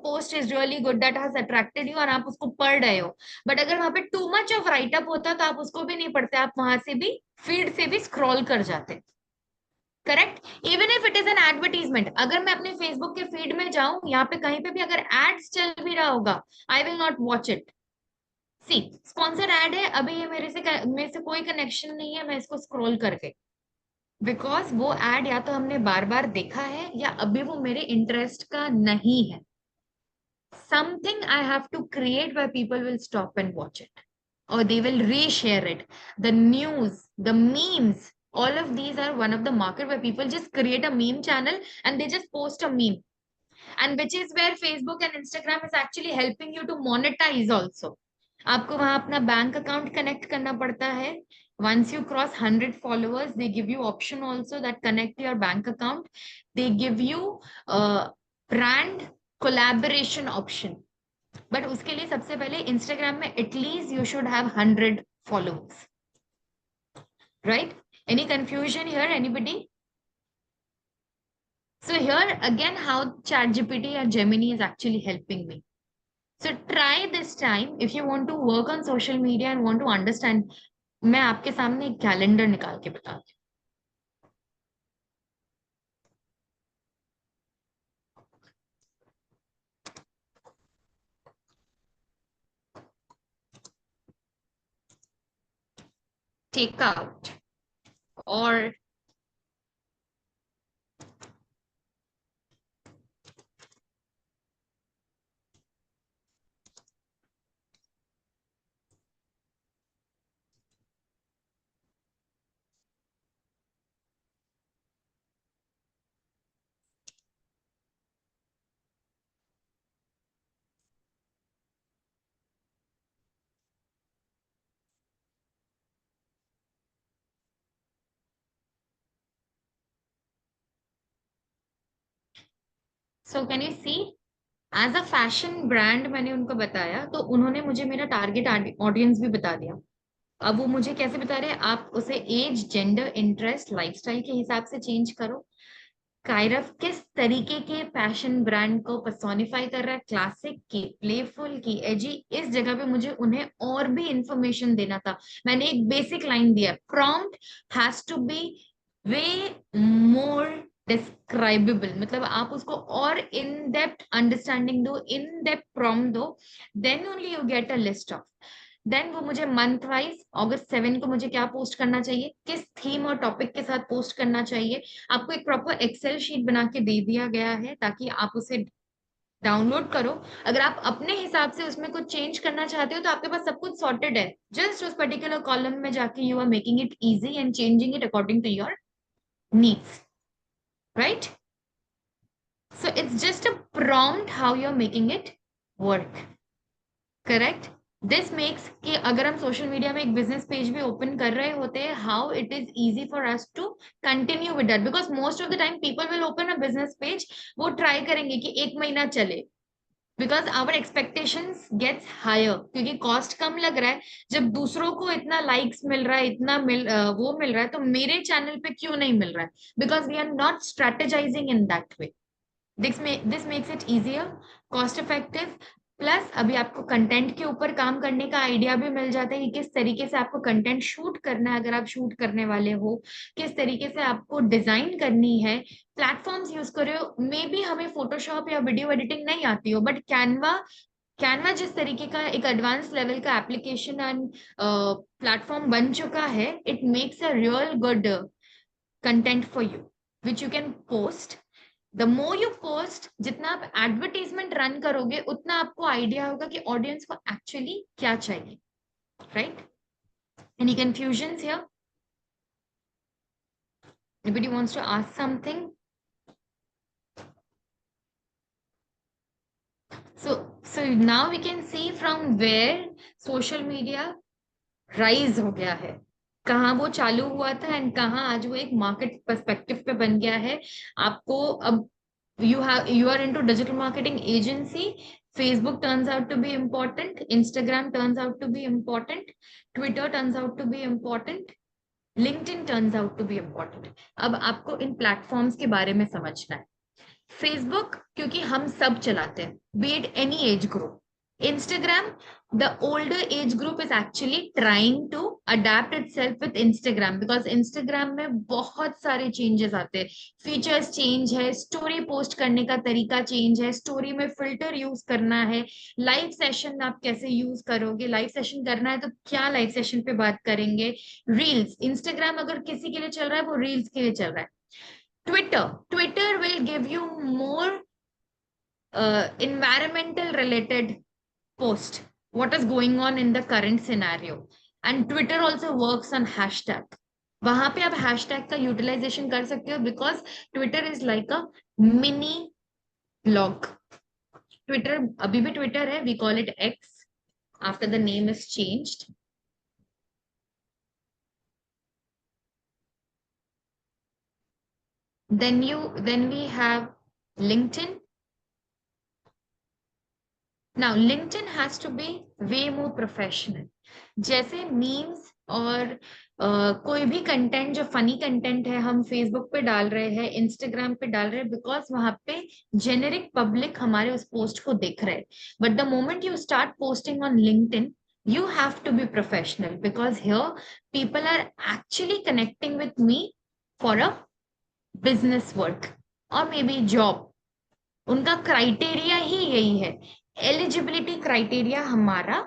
post is really good, that has attracted you और आप उसको पढ़ रहे हो. बट अगर वहां पे टू मच ऑफ राइटअप होता तो आप उसको भी नहीं पढ़ते, आप वहां से भी फीड से भी स्क्रॉल कर जाते. Correct. Even if it is an advertisement, अगर मैं अपने फेसबुक के फीड में जाऊं, यहाँ पे कहीं पे भी अगर एड्स चल भी रहा होगा, I will not watch it. See sponsor ad है, अभी ये मेरे से कोई कनेक्शन नहीं है, मैं इसको स्क्रॉल करके, बिकॉज वो एड या तो हमने बार बार देखा है या अभी वो मेरे इंटरेस्ट का नहीं है. Something I have to create where people will stop and watch it और they will reshare it. The news, the memes, all of these are one of the market where people just create a meme channel and they just post a meme, and which is where Facebook and Instagram is actually helping you to monetize also. आपको वहां अपना bank account connect करना पड़ता है. Once you cross 100 followers, they give you option also that connect your bank account. They give you brand collaboration option. But उसके लिए सबसे पहले Instagram में at least you should have 100 followers. Right? Any confusion here, anybody? So here again, how ChatGPT or Gemini is actually helping me. So try this time if you want to work on social media and want to understand. मैं आपके सामने एक calendar निकाल के बता दूं. Take out or so can you see? As a fashion brand मैंने उनको बताया तो उन्होंने मुझे मेरा टारगेट ऑडियंस भी बता दिया. अब वो मुझे कैसे बता रहे हैं, आप उसे एज, जेंडर, इंटरेस्ट, लाइफस्टाइल के हिसाब से चेंज करो. कायरव किस तरीके के फैशन ब्रांड को पर्सोनिफाई कर रहा है, क्लासिक की, प्लेफुल की, एजी, इस जगह पे मुझे उन्हें और भी इंफॉर्मेशन देना था. मैंने एक बेसिक लाइन दिया, prompt has to be way more describable, मतलब आप उसको और इन डेप्थ अंडरस्टैंडिंग दो, इन डेप्थ प्रॉम्प्ट दो, then only you get a list of. देन वो मुझे मंथ वाइज August 7 को मुझे क्या पोस्ट करना चाहिए, किस थीम और टॉपिक के साथ पोस्ट करना चाहिए, आपको एक प्रॉपर एक्सेल शीट बना के दे दिया गया है ताकि आप उसे डाउनलोड करो. अगर आप अपने हिसाब से उसमें कुछ चेंज करना चाहते हो तो आपके पास सब कुछ सॉर्टेड है. जस्ट उस पर्टिकुलर कॉलम में जाके you are making it easy and changing it according to your needs. Right? So it's just a prompt how you are making it work. Correct. This makes कि अगर हम social media में एक business page भी open कर रहे होते हैं, how it is easy for us to continue with that, because most of the time people will open a business page, वो ट्राई करेंगे कि 1 महीना चले, because our expectations gets higher, क्योंकि कॉस्ट कम लग रहा है. जब दूसरों को इतना लाइक्स मिल रहा है, इतना वो मिल रहा है, तो मेरे चैनल पे क्यों नहीं मिल रहा है? Because we are not strategizing in that way. This makes it easier, cost effective, plus अभी आपको कंटेंट के ऊपर काम करने का आइडिया भी मिल जाता है कि किस तरीके से आपको कंटेंट शूट करना है, अगर आप शूट करने वाले हो, किस तरीके से आपको डिजाइन करनी है, प्लेटफॉर्म्स यूज कर रहे हो. मे बी हमें फोटोशॉप या वीडियो एडिटिंग नहीं आती हो, बट कैनवा जिस तरीके का एक एडवांस लेवल का एप्लीकेशन एंड प्लेटफॉर्म बन चुका है, it makes a real good content for you which you can post. The more you post, जितना आप एडवर्टीजमेंट रन करोगे, उतना आपको आइडिया होगा कि ऑडियंस को एक्चुअली क्या चाहिए. Right? Any confusion here? Anybody wants to ask something? So now we can see from where social media rise हो गया है, कहाँ वो चालू हुआ था एंड कहाँ आज वो एक मार्केट पर्सपेक्टिव पे बन गया है. आपको अब you are into digital marketing agency, Facebook turns out to be important, Instagram turns out to be important, Twitter turns out to be important, LinkedIn turns out to be important. अब आपको इन platforms के बारे में समझना है. Facebook क्योंकि हम सब चलाते हैं, B it any age group. Instagram, the older age group is actually trying to adapt itself with Instagram, because Instagram में बहुत सारे changes आते हैं. फीचर्स चेंज है, स्टोरी पोस्ट करने का तरीका चेंज है, स्टोरी में फिल्टर यूज करना है, लाइव सेशन आप कैसे यूज करोगे, लाइव सेशन करना है तो क्या लाइव सेशन पे बात करेंगे, रील्स. इंस्टाग्राम अगर किसी के लिए चल रहा है, वो रील्स के लिए चल रहा है. Twitter will give you more environmental related post, what is going on in the current scenario, and Twitter also works on hashtag. वहां पे आप हैशटैग का यूटिलाइजेशन कर सकते हो, because Twitter is like a mini blog. Twitter अभी भी Twitter है, we call it X after the name is changed. then we have LinkedIn. Now, LinkedIn has to be way more professional. जैसे memes और कोई भी content जो funny content है हम फेसबुक पे डाल रहे हैं, इंस्टाग्राम पे डाल रहे हैं, बिकॉज वहां पे जेनेरिक पब्लिक हमारे उस पोस्ट को देख रहे हैं. But the moment you start posting on LinkedIn, you have to be professional, because here people are actually connecting with me for a business work or maybe job. उनका criteria ही यही है, eligibility criteria हमारा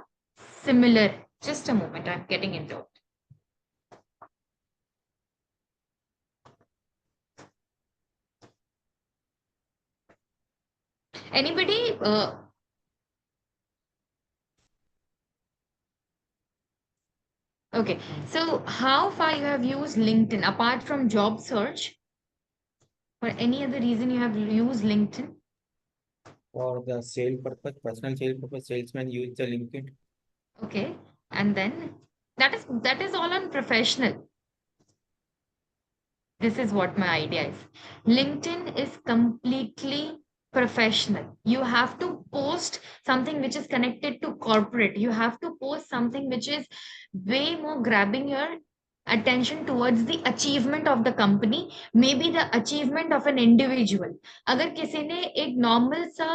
similar है. Just a moment, I am getting into it. Anybody? Okay, so how far you have used LinkedIn apart from job search? For any other reason you have used LinkedIn? For the sale purpose, personal sale purpose, salesman use the LinkedIn. Okay, and then that is all on professional. This is what my idea is. LinkedIn is completely professional. You have to post something which is connected to corporate. You have to post something which is way more grabbing your attention towards the achievement of the company, maybe the achievement of an individual. अगर किसी ने एक normal सा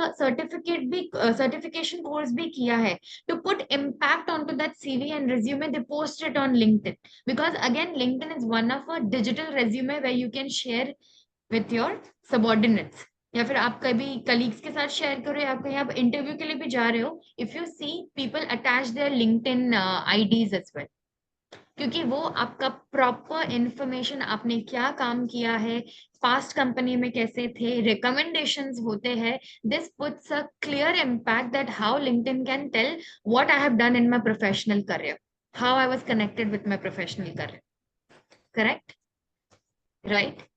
certification course भी किया है, to put impact onto that CV and resume, they post it on LinkedIn, because again LinkedIn is one of a digital resume where you can share with your subordinates, या फिर आप कभी colleagues के साथ share करो, या कहीं आप इंटरव्यू के लिए भी जा रहे हो, if you see people attach their LinkedIn IDs as well, क्योंकि वो आपका प्रॉपर इंफॉर्मेशन, आपने क्या काम किया है, पास्ट कंपनी में कैसे थे, रिकमेंडेशंस होते हैं. This puts a clear impact that how LinkedIn can tell what I have done in my professional career, how I was connected with my professional career. Correct? Right?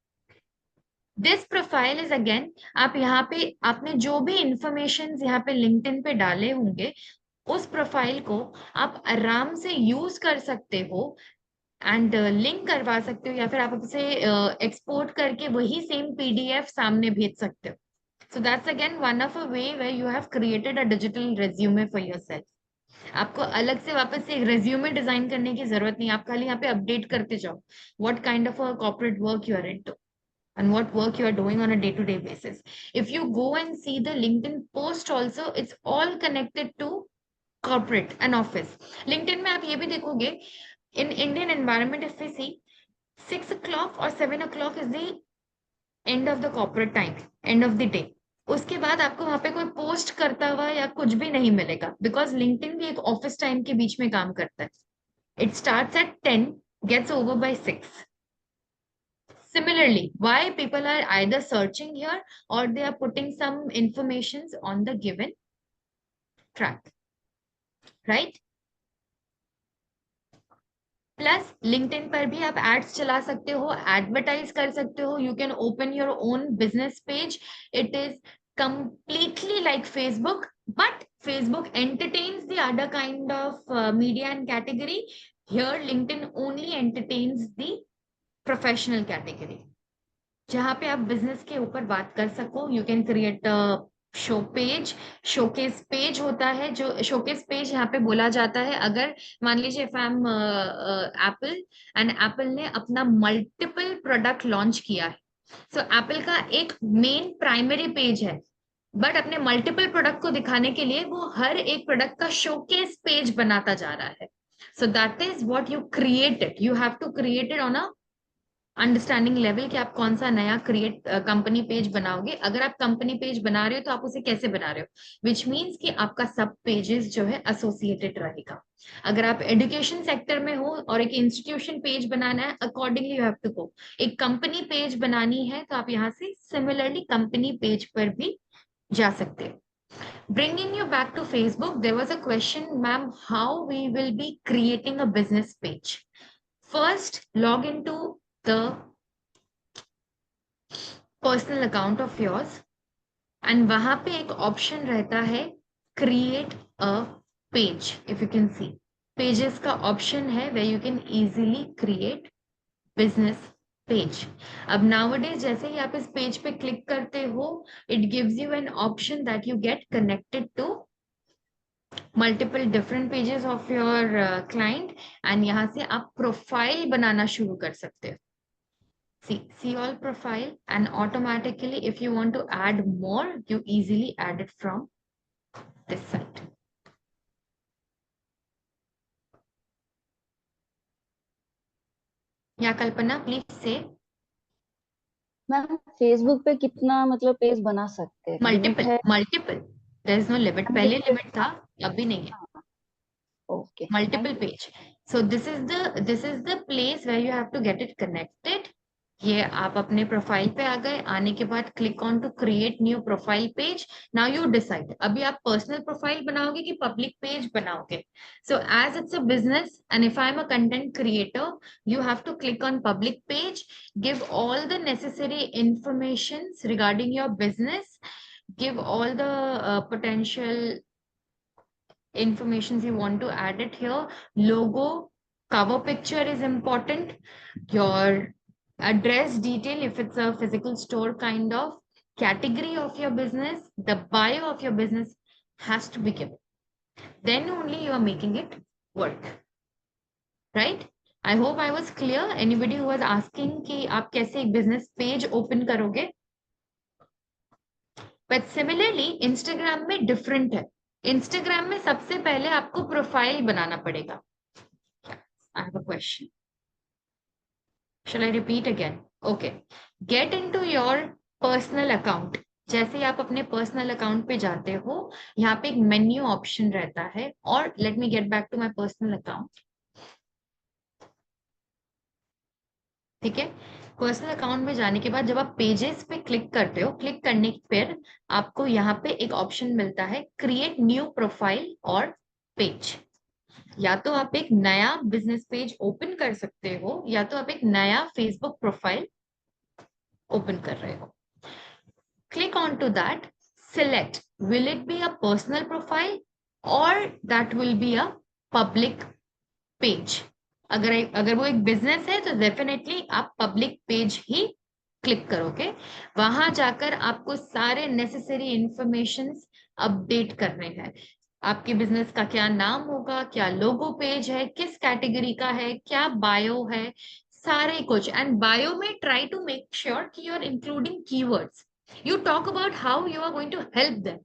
This profile is again, आप यहाँ पे आपने जो भी information यहाँ पे LinkedIn पे डाले होंगे, उस प्रोफाइल को आप आराम से यूज कर सकते हो एंड लिंक करवा सकते हो, या फिर आप उसे एक्सपोर्ट करके वही सेम पीडीएफ सामने भेज सकते हो. So that's again one of a way where you have created a digital resume for yourself. आपको अलग से वापस से एक रेज्यूमे डिजाइन करने की जरूरत नहीं, आप खाली यहाँ पे अपडेट करते जाओ what kind of a corporate work you are into and what work you are doing on a day-to-day basis. If you go and see the LinkedIn post also, it's all connected to corporate and office. LinkedIn में आप ये भी देखोगे, in Indian environment if we see 6 o'clock or 7 o'clock is the end of the corporate time, end of the day. उसके बाद आपको वहां पे कोई पोस्ट करता हुआ या कुछ भी नहीं मिलेगा, बिकॉज लिंक्डइन भी एक ऑफिस टाइम के बीच में काम करता है. It starts at 10, gets over by 6. Similarly, why people are either searching here or they are putting some informations on the given track, right? Plus LinkedIn पर भी आप एड्स चला सकते हो, एडवर्टाइज कर सकते हो. You can open your own business page. It is completely like Facebook, but Facebook entertains the other kind of media and category. Here, LinkedIn only entertains the professional category. जहाँ पे आप business के ऊपर बात कर सको. You can create show page, showcase page होता है, जो शोकेस पेज यहाँ पे बोला जाता है. अगर मान लीजिए if I M Apple and Apple ने अपना मल्टीपल प्रोडक्ट लॉन्च किया है, सो एप्पल का एक मेन प्राइमरी पेज है, बट अपने मल्टीपल प्रोडक्ट को दिखाने के लिए वो हर एक प्रोडक्ट का शोकेस पेज बनाता जा रहा है. So that is what you created. You have to create it on a understanding level कि आप कौन सा नया क्रिएट कंपनी पेज बनाओगे. अगर आप कंपनी पेज बना रहे हो तो आप उसे कैसे बना रहे हो, विच मीन्स कि आपका सब पेजेस जो है एसोसिएटेड रहेगा. अगर आप एजुकेशन सेक्टर में हो और एक इंस्टीट्यूशन पेज बनाना है, accordingly you have to go. एक कंपनी पेज बनानी है तो आप यहाँ से सिमिलरली कंपनी पेज पर भी जा सकते हो. Bringing you back to Facebook, there was a question, ma'am, how we will be creating a business page. First, log into the personal account of yours and वहां पे एक ऑप्शन रहता है create a page. If you can see, pages का option है where you can easily create business page. अब nowadays जैसे ही आप इस पेज पे क्लिक करते हो, it gives you an option that you get connected to multiple different pages of your client and यहाँ से आप प्रोफाइल बनाना शुरू कर सकते हो. See all profile, and automatically if you want to add more, you easily add it from this side. Yeah, Kalpana, please say. Ma'am Facebook पे कितना मतलब पेज बना सकते हैं? Multiple, है? multiple. There is no limit. पहले limit था, अभी नहीं है. Okay. Multiple page. So this is the place where you have to get it connected. ये आप अपने प्रोफाइल पे आ गए. आने के बाद click on to create new profile page. Now you decide, अभी आप पर्सनल प्रोफाइल बनाओगे कि पब्लिक पेज बनाओगे. So as it's a business and if I am a content creator, you have to click on public page, give all the necessary informations regarding your business, give all the potential informations you want to add it here. Logo, cover picture is important, your address detail if it's a physical store kind of, category of your business, the bio of your business has to be given. Then only you are making it work, right? I hope I was clear. Anybody who was asking कि आप कैसे एक business page open करोगे? But similarly, Instagram में different है. Instagram में सबसे पहले आपको प्रोफाइल बनाना पड़ेगा. I have a question. Shall I repeat again? Okay. Get into your personal account. जैसे ही आप अपने पर्सनल अकाउंट पे जाते हो, यहाँ पे एक मेन्यू ऑप्शन रहता है. और let me get back to my personal account. ठीक है. पर्सनल अकाउंट में जाने के बाद जब आप पेजेस पे क्लिक करते हो, क्लिक करने पर आपको यहाँ पे एक ऑप्शन मिलता है क्रिएट न्यू प्रोफाइल और पेज. या तो आप एक नया बिजनेस पेज ओपन कर सकते हो, या तो आप एक नया फेसबुक प्रोफाइल ओपन कर रहे हो. Click on to that, select, will it be a personal profile or that will be a public page. अगर वो एक बिजनेस है तो डेफिनेटली आप पब्लिक पेज ही क्लिक करोगे, वहां जाकर आपको सारे नेसेसरी इंफॉर्मेशंस अपडेट करने हैं। आपके बिजनेस का क्या नाम होगा, क्या लोगो पेज है, किस कैटेगरी का है, क्या बायो है, सारे कुछ। एंड बायो में ट्राई टू मेक श्योर कि you are including keywords, you talk about how you are going to help them.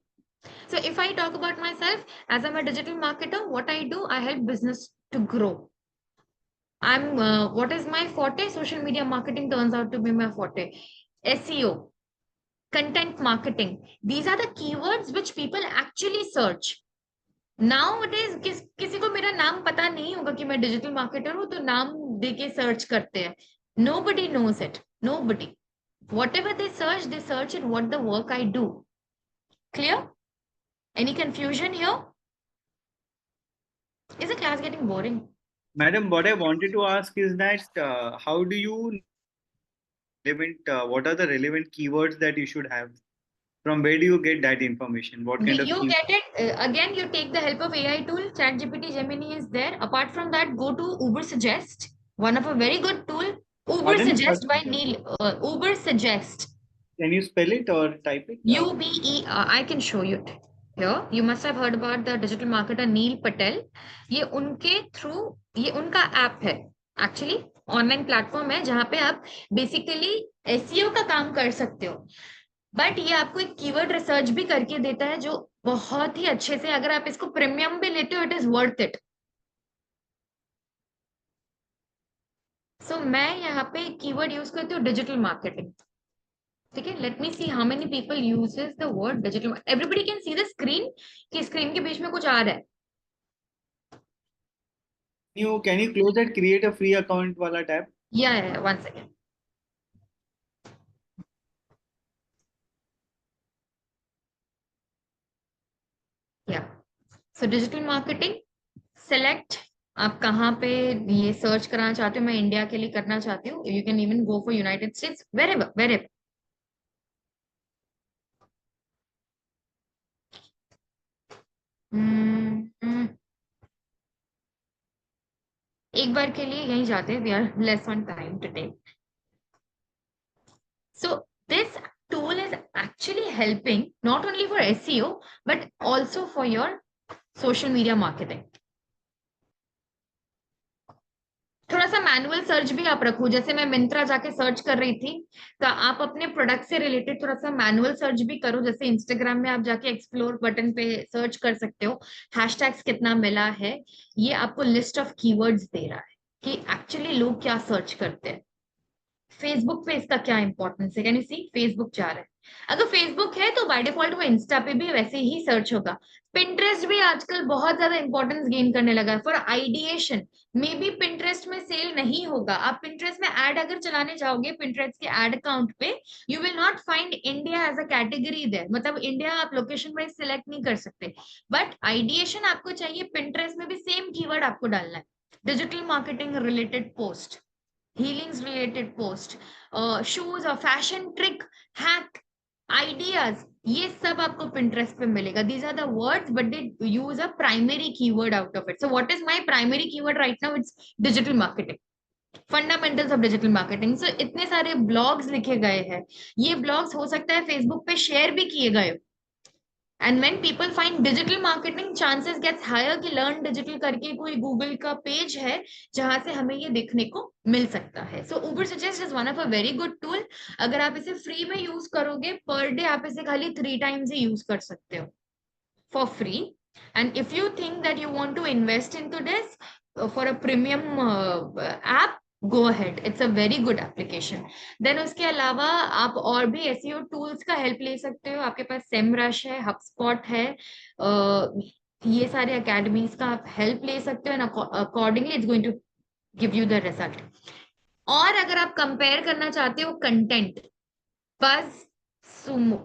So if I talk about myself, as I'm a digital marketer, what I do, I help business to grow. What is my forte? Social media marketing turns out to be my forte. SEO, content marketing, these are the keywords which people actually search. Nowadays किसी को मेरा नाम पता नहीं होगा कि मैं digital marketer हूं, तो नाम देके सर्च करते हैं। Nobody knows it. Nobody. Whatever they search in what the work I do. Clear? Any confusion here? Is the class getting boring? Madam, what I wanted to ask is that how do you what are the relevant keywords that you should have? From where do you get that information? What kind of You key- get it, again, you take the help of AI tool, ChatGPT, Gemini is there. Apart from that, go to Uber Suggest, one of a very good tool. Uber Pardon? Suggest by Neil. Uber Suggest. Can you spell it or type it? UBE. I can show you it here. You must have heard about the digital marketer Neil Patel. ये उनके through, ये उनका app है, actually online platform है जहां पे आप basically SEO का काम कर सकते हो। बट ये आपको एक कीवर्ड रिसर्च भी करके देता है जो बहुत ही अच्छे से, अगर आप इसको प्रीमियम भी लेते हो, इट इज वर्थ इट। सो मैं यहाँ पे कीवर्ड यूज करती हूँ डिजिटल मार्केटिंग। ठीक है, let me see how many people uses the word digital. Everybody can see the screen, कि स्क्रीन के बीच में कुछ आ रहा है। Can you close that create a free account wala tab? Yeah, one second. Yeah. So digital marketing, select आप कहाँ पे ये सर्च करना चाहते हो। मैं इंडिया के लिए करना चाहती हूँ, you can even go for United States, wherever. एक बार के लिए यहीं जाते हैं, we are less on time today. So this tool is actually helping not only for SEO but also for your social media marketing. थोड़ा सा manual search भी आप रखो, जैसे मैं मिंत्रा जाके सर्च कर रही थी, तो आप अपने प्रोडक्ट से रिलेटेड थोड़ा सा मैनुअल सर्च भी करो। जैसे इंस्टाग्राम में आप जाके एक्सप्लोर बटन पे सर्च कर सकते हो, हैशटैग्स कितना मिला है, ये आपको लिस्ट ऑफ कीवर्ड्स दे रहा है कि एक्चुअली लोग क्या सर्च करते हैं। फेसबुक पे इसका क्या इंपॉर्टेंस है, कैन यू सी? फेसबुक जा रहा है, अगर फेसबुक है तो बाय डिफॉल्ट वो इंस्टा पे भी वैसे ही सर्च होगा। पिंटरेस्ट भी आजकल बहुत ज्यादा इंपॉर्टेंस गेन करने लगा है for ideation. May be Pinterest में सेल नहीं होगा, आप पिंटरेस्ट में ऐड अगर चलाने जाओगे पिंटरेस्ट के ऐड अकाउंट पे, you will not find India as a category there, मतलब इंडिया आप लोकेशन वाइज सिलेक्ट नहीं कर सकते। बट आइडिएशन आपको चाहिए, पिंटरेस्ट में भी सेम कीवर्ड आपको डालना है, digital marketing related post, healings related post, shoes or fashion trick, hack, ideas, ये सब आपको Pinterest पे मिलेगा। These are the words, but they use a primary keyword out of it. So what is my primary keyword right now? It's digital marketing. Fundamentals of digital marketing. So इतने सारे blogs लिखे गए हैं, ये blogs हो सकता है Facebook पे शेयर भी किए गए। And when people find digital marketing, chances gets higher कि लर्न डिजिटल करके कोई गूगल का पेज है जहां से हमें ये देखने को मिल सकता है। So Ubersuggest is one of a very good tool. अगर आप इसे फ्री में यूज करोगे, पर डे आप इसे खाली 3 टाइम्स ही यूज कर सकते हो for free. And if you think that you want to invest into this for a premium app, go ahead, it's a very good application. Then उसके अलावा आप और भी एसईओ टूल्स का हेल्प ले सकते हो। आपके पास सेमरश है, हबस्पॉट है, ये सारे अकेडमीज का आप हेल्प ले सकते हो, and accordingly it's going to give you the result. और अगर आप कंपेयर करना चाहते हो content, BuzzSumo,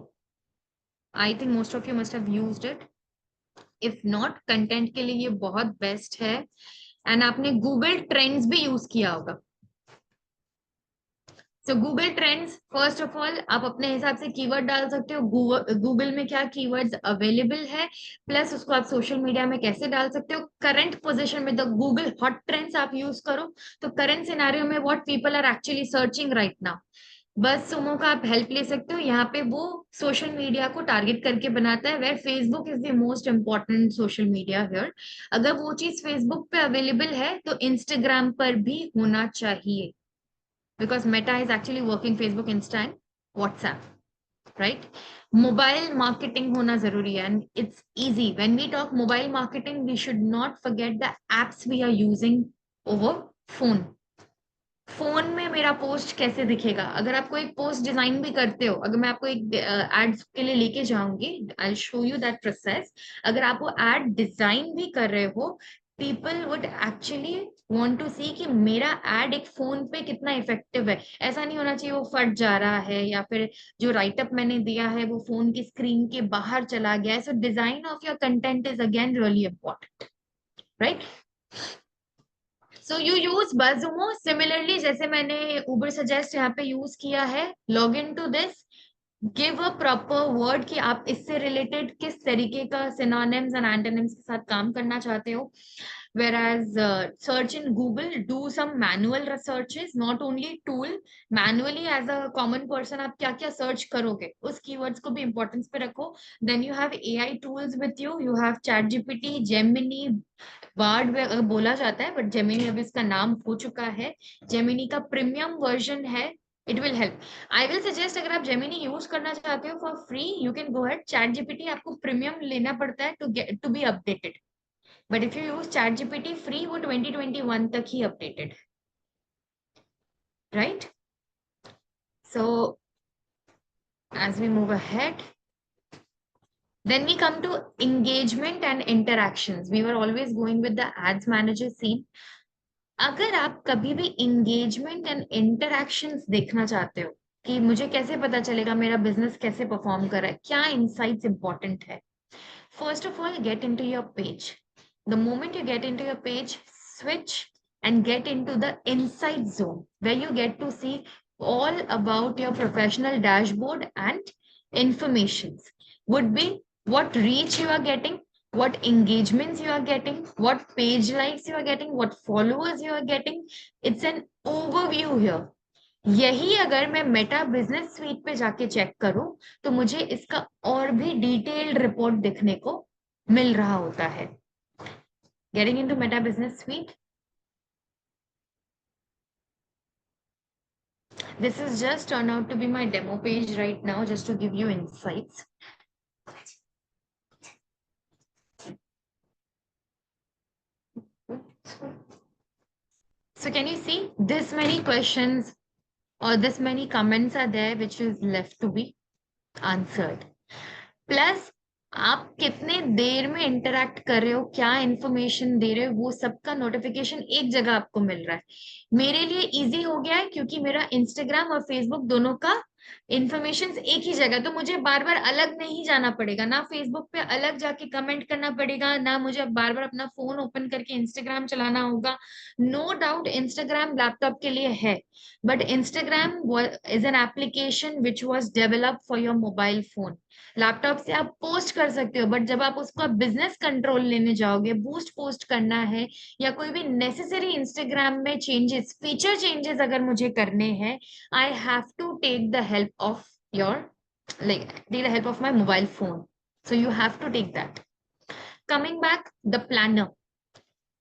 I think most of you must have used it, if not, content के लिए ये बहुत बेस्ट है। एंड आपने गूगल ट्रेंड्स भी यूज किया होगा। सो Google trends, first of all आप अपने हिसाब से कीवर्ड डाल सकते हो, गूगल में क्या कीवर्ड्स अवेलेबल है, प्लस उसको आप सोशल मीडिया में कैसे डाल सकते हो, करंट पोजीशन में द गूगल हॉट ट्रेंड्स आप यूज करो, तो करंट सिनेरियो में what people are actually searching right now, BuzzSumo का आप हेल्प ले सकते हो। यहाँ पे वो सोशल मीडिया को टारगेट करके बनाता है, where Facebook is the most important social media here. अगर वो चीज फेसबुक पे अवेलेबल है तो इंस्टाग्राम पर भी होना चाहिए, because Meta is actually working Facebook, Insta and WhatsApp, right. Mobile marketing होना जरूरी है, and it's easy. When we talk mobile marketing we should not forget the apps we are using over phone. Phone में मेरा post कैसे दिखेगा, अगर आपको एक पोस्ट डिजाइन भी करते हो, अगर मैं आपको एक एड्स के लिए लेके जाऊंगी, I show you that process. अगर आप वो एड डिजाइन भी कर रहे हो, people would actually want to see कि मेरा एड एक फोन पे कितना इफेक्टिव है। ऐसा नहीं होना चाहिए वो फट जा रहा है, या फिर जो राइटअप मैंने दिया है वो फोन की स्क्रीन के बाहर चला गया है। So design of your content is again really important, right. So you use BuzzSumo similarly, जैसे मैंने Uber Suggest यहाँ पे यूज किया है। Log in to this, give a proper word कि आप इससे रिलेटेड किस तरीके का सिनोनिम्स एंड एंटोनिम्स के साथ काम करना चाहते हो। Whereas search in Google, do some manual researches, not only tool, manually as a common person आप क्या क्या सर्च करोगे उस keywords को भी importance पे रखो। Then you have AI tools with you, you have ChatGPT, Gemini, Bard बोला जाता है, but Gemini अभी इसका नाम हो चुका है। Gemini का प्रीमियम वर्जन है, it will help. I will suggest अगर आप Gemini यूज करना चाहते हो for free, you can go ahead. ChatGPT आपको प्रीमियम लेना पड़ता है to be updated. But if you use ChatGPT free, वो 2021 तक ही updated, right? So as we move ahead, then we come to engagement and interactions. We were always going with the ads manager scene. अगर आप कभी भी engagement and interactions देखना चाहते हो कि मुझे कैसे पता चलेगा मेरा business कैसे perform कर रहा है, क्या insights important है, first of all get into your page. The moment you get into your page, switch and get into the insight zone where you get to see all about your professional dashboard and informations. Would be what reach you are getting, what engagements you are getting, what page likes you are getting, what followers you are getting. It's an overview here. यही अगर मैं Meta business sweet पे जाके check करूं तो मुझे इसका और भी डिटेल्ड रिपोर्ट दिखने को मिल रहा होता है। Getting into Meta Business Suite. This is just turned out to be my demo page right now, just to give you insights. So can you see this many questions or this many comments are there which is left to be answered. Plus आप कितने देर में interact कर रहे हो, क्या information दे रहे हो, वो सबका नोटिफिकेशन एक जगह आपको मिल रहा है। मेरे लिए इजी हो गया है क्योंकि मेरा इंस्टाग्राम और फेसबुक दोनों का इंफॉर्मेशन एक ही जगह, तो मुझे बार बार अलग नहीं जाना पड़ेगा, ना फेसबुक पे अलग जाके कमेंट करना पड़ेगा, ना मुझे बार बार अपना फोन ओपन करके इंस्टाग्राम चलाना होगा। नो डाउट इंस्टाग्राम लैपटॉप के लिए है, but Instagram is an application which was develop for your mobile phone. Laptop से आप पोस्ट कर सकते हो, बट जब आप उसका बिजनेस कंट्रोल लेने जाओगे, बूस्ट पोस्ट करना है या कोई भी नेसेसरी इंस्टाग्राम में चेंजेस, फीचर चेंजेस अगर मुझे करने हैं, I have to take the help of your take the help of my mobile phone. So you have to take that. Coming back, the planner.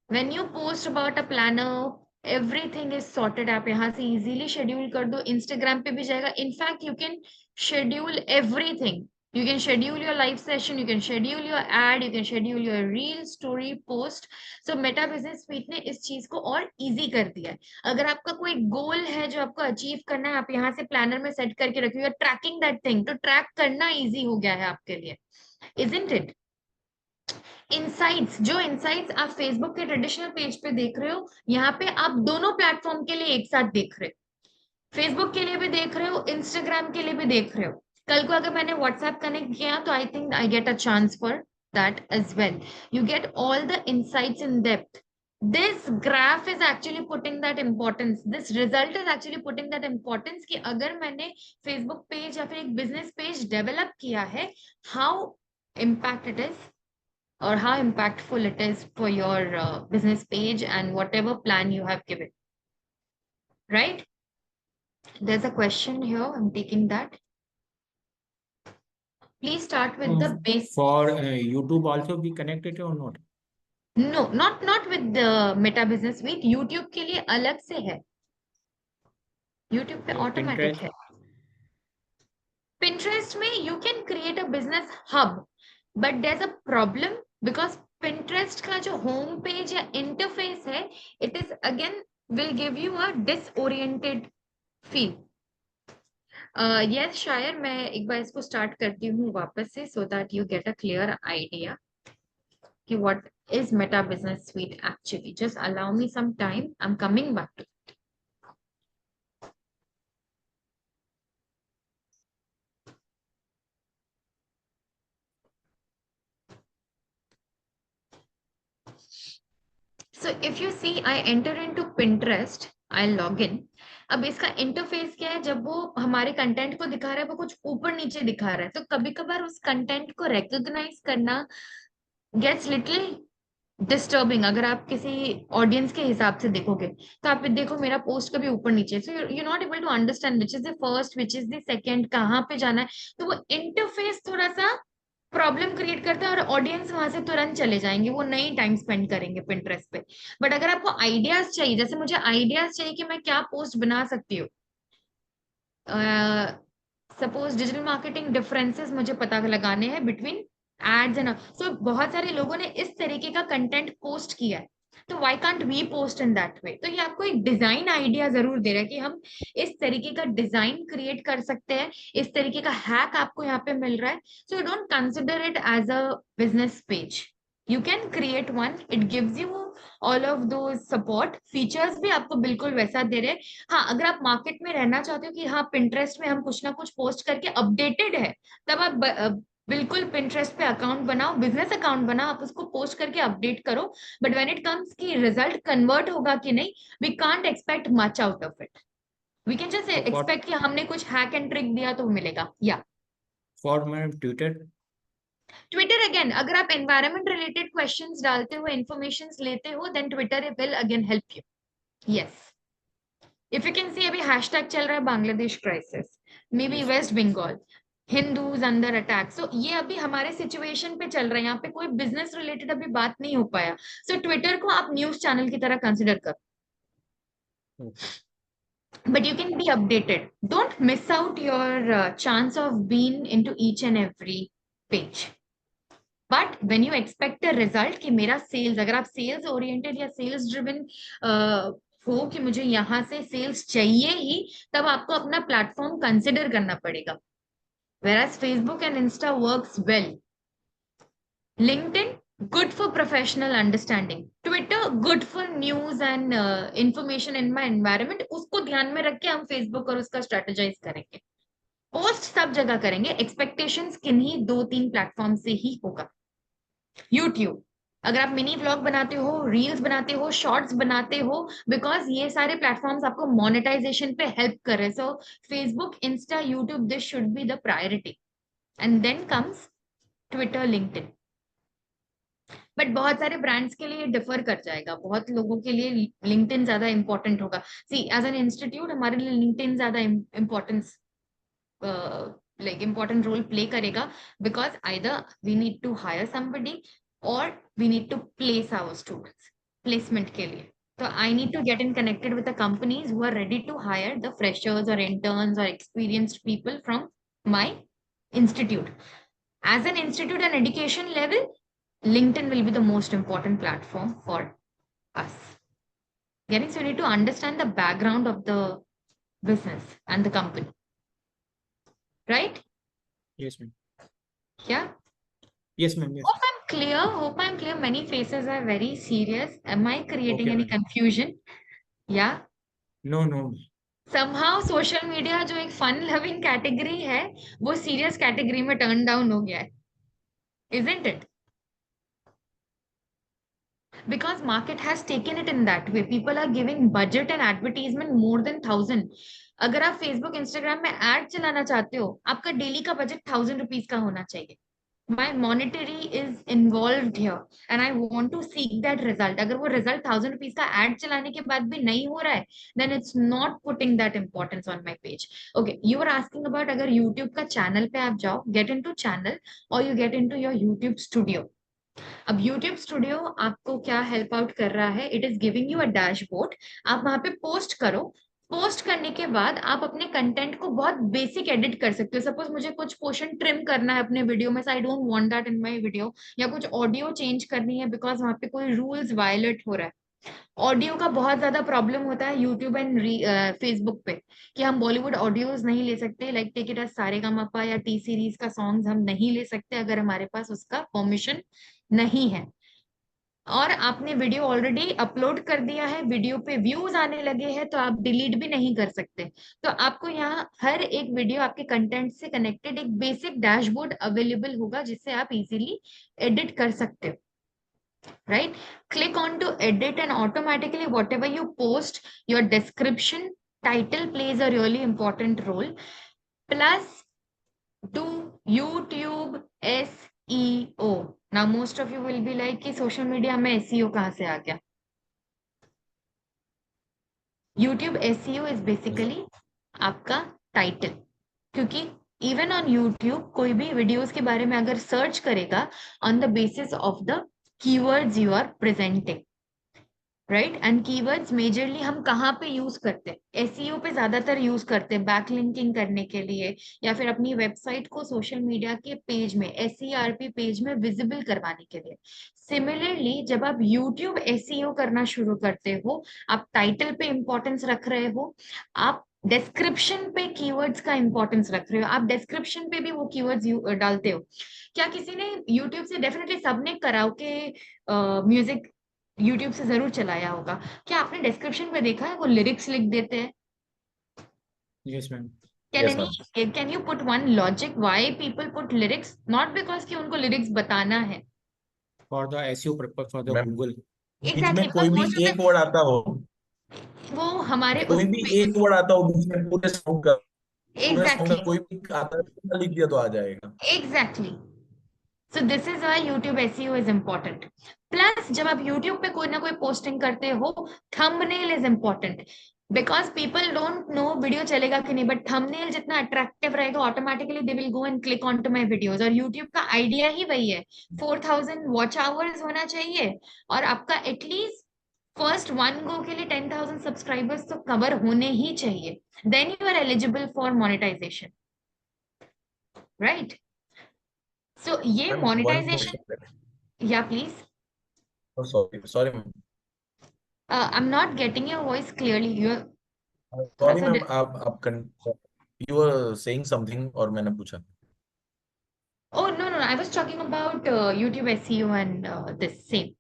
When you post about a planner, everything is sorted. आप यहाँ से easily schedule कर दो, Instagram पे भी जाएगा. In fact, you can schedule everything. You can schedule your live session, you can schedule your ad, you can schedule your reel, story, post. So Meta Business Suite ने इस चीज को और easy कर दिया है। अगर आपका कोई goal है जो आपको achieve करना है, आप यहाँ से planner में set करके रखिए, you are tracking that thing, तो track करना easy हो गया है आपके लिए, isn't it? इनसाइट्स, जो इनसाइट्स आप फेसबुक के ट्रेडिशनल पेज पे देख रहे हो, यहाँ पे आप दोनों प्लेटफॉर्म के लिए एक साथ देख रहे हो, फेसबुक के लिए भी देख रहे हो, इंस्टाग्राम के लिए भी देख रहे हो। कल को अगर मैंने व्हाट्सएप कनेक्ट किया तो I think I get a chance for that as well. You get all the insights in depth this graph is actually putting that importance, this result is actually putting that importance कि अगर मैंने Facebook page या फिर एक business page develop किया है, how impact it is or how impactful it is for your business page and whatever plan you have given, right? There's a question here, I'm taking that. Please start with the base. For YouTube also be connected or not? No, not with the Meta Business Suite. YouTube के लिए अलग से है. YouTube पे automatic है. Pinterest में you can create a business hub, but there's a problem because Pinterest का जो home page या interface है, it is again will give you a disoriented feel. Yes, शायर मैं एक बार इसको start करती हूँ वापस से so that you get a clear idea कि what is Meta Business Suite actually. Just allow me some time. I'm coming back to it. So if you see, I enter into Pinterest, I'll log in. अब इसका interface क्या है, जब वो हमारे content को दिखा रहा है वो कुछ ऊपर नीचे दिखा रहा है, तो कभी कभार उस कंटेंट को रिकॉग्नाइज करना गेट्स लिटिल डिस्टर्बिंग. अगर आप किसी ऑडियंस के हिसाब से देखोगे तो आप देखो मेरा पोस्ट कभी ऊपर नीचे, so you not able to understand which is the first, which is the second, कहाँ पे जाना है. तो वो इंटरफेस थोड़ा सा प्रॉब्लम क्रिएट करता है और ऑडियंस वहां से तुरंत चले जाएंगे, वो नहीं टाइम स्पेंड करेंगे पिंटरेस्ट पे. बट अगर आपको आइडियाज चाहिए, जैसे मुझे आइडियाज चाहिए कि मैं क्या पोस्ट बना सकती हूँ, सपोज डिजिटल मार्केटिंग डिफरेंसेस मुझे पता लगाने हैं बिटवीन एड्स एंड, सो बहुत सारे लोगों ने इस तरीके का कंटेंट पोस्ट किया है, तो why can't we post in that way. तो ये आपको एक डिजाइन आइडिया जरूर दे रहा है कि हम इस तरीके का डिजाइन क्रिएट कर सकते हैं, इस तरीके का हैक आपको यहाँ पे मिल रहा है. So you don't consider it as a business page, you can create one, it gives you all of those support features भी आपको बिल्कुल वैसा दे रहे. हाँ, अगर आप मार्केट में रहना चाहते हो कि हाँ पिंटरेस्ट में हम कुछ ना कुछ पोस्ट करके अपडेटेड है, तब आप बिल्कुल पिंटरेस्ट पे अकाउंट बनाओ, बिजनेस अकाउंट बनाओ, आप उसको पोस्ट करके अपडेट करो. बट व्हेन इट कम्स कि रिजल्ट कन्वर्ट होगा कि नहीं, we can't expect much out of it. We can just expect कि हमने कुछ हैक एंड ट्रिक दिया तो मिलेगा. या for ma'am Twitter, Twitter again, अगर आप एनवायरमेंट रिलेटेड क्वेश्चंस डालते हो, इंफॉर्मेशंस लेते हो, then Twitter will again help you. Yes, if you can see अभी हैशटैग चल रहा है Bangladesh crisis, maybe West Bengal, Hindus under attack. So ये अभी हमारे सिचुएशन पे चल रहा है, यहाँ पे कोई बिजनेस रिलेटेड अभी बात नहीं हो पाया. सो ट्विटर को आप न्यूज चैनल की तरह कंसिडर करो, but you can be updated. Don't miss out your chance of being into each and every page. But when you expect a result कि मेरा सेल्स, अगर आप सेल्स ओरिएंटेड या सेल्स ड्रिवन हो कि मुझे यहाँ से सेल्स चाहिए ही, तब आपको अपना प्लेटफॉर्म कंसिडर करना पड़ेगा. Whereas Facebook and Insta works well. LinkedIn, good for professional understanding. Twitter, good for news and information in my environment. उसको ध्यान में रख के हम Facebook और उसका स्ट्रेटेजाइज करेंगे. पोस्ट सब जगह करेंगे, एक्सपेक्टेशंस किन्हीं 2-3 प्लेटफॉर्म से ही होगा. YouTube, अगर आप मिनी व्लॉग बनाते हो, रील्स बनाते हो, शॉर्ट्स बनाते हो, बिकॉज ये सारे प्लेटफॉर्म्स आपको मोनेटाइजेशन पे हेल्प कर रहे हैं. So Facebook, Insta, YouTube, this should be the priority, and then comes Twitter, LinkedIn. But बहुत सारे ब्रांड्स के लिए डिफर कर जाएगा, बहुत लोगों के लिए लिंक्डइन ज्यादा इंपॉर्टेंट होगा. सी एज एन इंस्टीट्यूट हमारे लिए लिंक्डइन ज्यादा importance like important role play करेगा, because either we need to hire somebody or we need to place our students placement के लिए. So I need to get in connected with the companies who are ready to hire the freshers or interns or experienced people from my institute. As an institute and education level, LinkedIn will be the most important platform for us. Getting, so you need to understand the background of the business and the company. Right? yes ma'am. Yeah. Yes ma'am. Yes. Hope I'm clear. Hope I'm clear. Many faces are very serious. Am I creating Okay, any ma'am. confusion? Yeah. No, no. Somehow social media जो एक fun loving category है, वो serious category में turn down हो गया है. Isn't it? because market has taken it in that way. People are giving budget and advertisement more than 1,000. अगर आप फेसबुक इंस्टाग्राम में एड चलाना चाहते हो, आपका डेली का बजट 1,000 रुपीज का होना चाहिए. My monetary is involved here and I want to seek that result. अगर वो result 1,000 rupees का ad चलाने के बाद भी नहीं हो रहा है, then it's not putting that importance on my page. Okay, you were asking about अगर YouTube का channel पे आप जाओ, get into channel or you get into your YouTube studio. अब YouTube Studio आपको क्या हेल्प आउट कर रहा है? It is giving you a dashboard. आप वहां पे पोस्ट करो. पोस्ट करने के बाद आप अपने कंटेंट को बहुत बेसिक एडिट कर सकते हो. सपोज मुझे कुछ पोर्शन ट्रिम करना है अपने वीडियो में, I don't want that in my video, या कुछ ऑडियो चेंज करनी है बिकॉज वहां पे कोई रूल्स वायलेट हो रहा है. ऑडियो का बहुत ज्यादा प्रॉब्लम होता है यूट्यूब एंड फेसबुक पे कि हम बॉलीवुड ऑडियोज नहीं ले सकते. Like take it as Saregamapa या टी सीरीज का सॉन्ग्स हम नहीं ले सकते अगर हमारे पास उसका परमिशन नहीं है. और आपने वीडियो ऑलरेडी अपलोड कर दिया है, वीडियो पे व्यूज आने लगे हैं, तो आप डिलीट भी नहीं कर सकते. तो आपको यहाँ हर एक वीडियो आपके कंटेंट से कनेक्टेड एक बेसिक डैशबोर्ड अवेलेबल होगा जिससे आप इजीली एडिट कर सकते हो. Right? Click on to edit and automatically whatever you post, your description, title plays a really important role. Plus do YouTube SEO. Now most of you will be like कि social media में SEO कहाँ से आ गया? YouTube SEO is basically आपका title. क्योंकि even on YouTube कोई भी videos के बारे में अगर सर्च करेगा on the basis of the keywords you are presenting, right? And keywords majorly हम कहाँ पे यूज करते हैं? SEO पे ज्यादातर यूज करते हैं बैकलिंकिंग करने के लिए या फिर अपनी वेबसाइट को सोशल मीडिया के पेज में SERP पेज में विजिबल करवाने के लिए. सिमिलरली जब आप YouTube SEO करना शुरू करते हो, आप टाइटल पे इंपॉर्टेंस रख रहे हो, आप डिस्क्रिप्शन पे कीवर्ड्स का इंपॉर्टेंस रख रहे हो, आप डिस्क्रिप्शन पे भी वो कीवर्ड्स डालते हो. क्या किसी ने YouTube से, डेफिनेटली सबने कराओके म्यूजिक YouTube से जरूर चलाया होगा, क्या आपने डिस्क्रिप्शन पे देखा है वो लिरिक्स लिख देते हैं? Yes, ma'am. Can you put one logic why people put lyrics? Not because कि उनको लिरिक्स बताना है. For the SEO purpose for the Ma'am, Google. Beach Exactly, में कोई because भी most of एक वर्ड आता हो, वो हमारे कोई भी एक वर्ड आता हो बीच में पूरे सॉन्ग का, पूरे सॉन्ग का एग्जैक्टली कोई भी आता है लिख दिया तो आ जाएगा. Exactly. So this is why YouTube SEO is important. Plus जब आप YouTube पे कोई ना कोई पोस्टिंग करते हो, thumbnail is important because people don't know video चलेगा कि नहीं, but thumbnail जितना अट्रैक्टिव रहेगा automatically they will go and click onto my videos. और YouTube का आइडिया ही वही है, 4,000 वॉच आवर्स होना चाहिए और आपका एटलीस्ट फर्स्ट वन गो के लिए 10,000 सब्सक्राइबर्स तो कवर होने ही चाहिए. Then you are eligible for monetization, right? So ये Ma'am, one monetization, question. yeah please. Oh, sorry, ma'am. I'm not getting your voice clearly. You're Sorry, थोड़ा ma'am. सा You were saying something और मैंने पूछा. Oh no, I was talking about YouTube SEO and this same.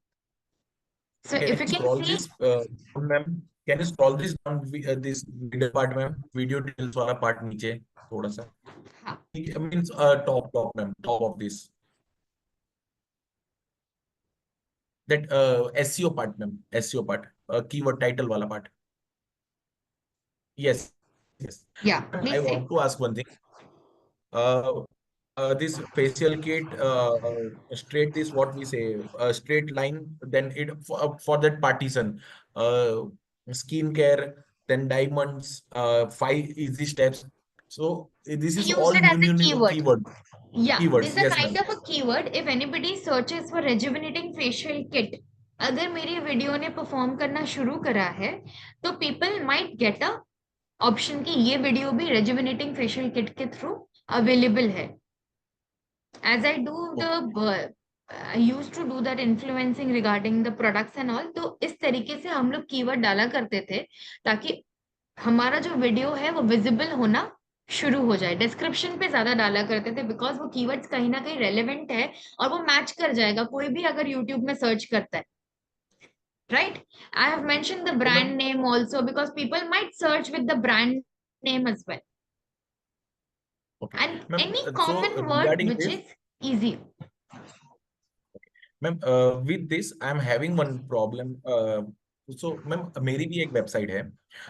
So Can if you you can scroll see, this, ma'am? Can you scroll this down, this video part, ma'am? Video details वाला part नीचे थोड़ा सा. हाँ, It means top, ma'am, top of this. That SEO part, ma'am. SEO part, keyword title वाला part. Yes. yeah, Ma'am, please I say. want to ask one thing. This facial kit, straight this what we say, straight line. Then it for that partition, skincare, then diamonds, 5 easy steps. So this is Use all it as a keyword. keyword. Yeah, Keywords, this is a yes, kind ma'am. of a keyword. If anybody searches for rejuvenating facial kit, अगर मेरी video ने perform करना शुरू करा है तो people might get a option कि ये वीडियो भी rejuvenating facial kit के थ्रू अवेलेबल है. As I do the I used to do that influencing regarding the products and all, तो इस तरीके से हम लोग कीवर्ड डाला करते थे ताकि हमारा जो वीडियो है वो विजिबल होना शुरू हो जाए. डिस्क्रिप्शन पे ज्यादा डाला करते थे बिकॉज वो कीवर्ड्स कहीं ना कहीं रेलेवेंट है और वो मैच कर जाएगा कोई भी अगर यूट्यूब में सर्च करता है. Right? I have mentioned the brand name also because people might search with the brand name as well. Okay. And Ma'am, any so common word regarding which this, is easy. Ma'am with this I am having one problem. So ma'am मेरी भी एक website है.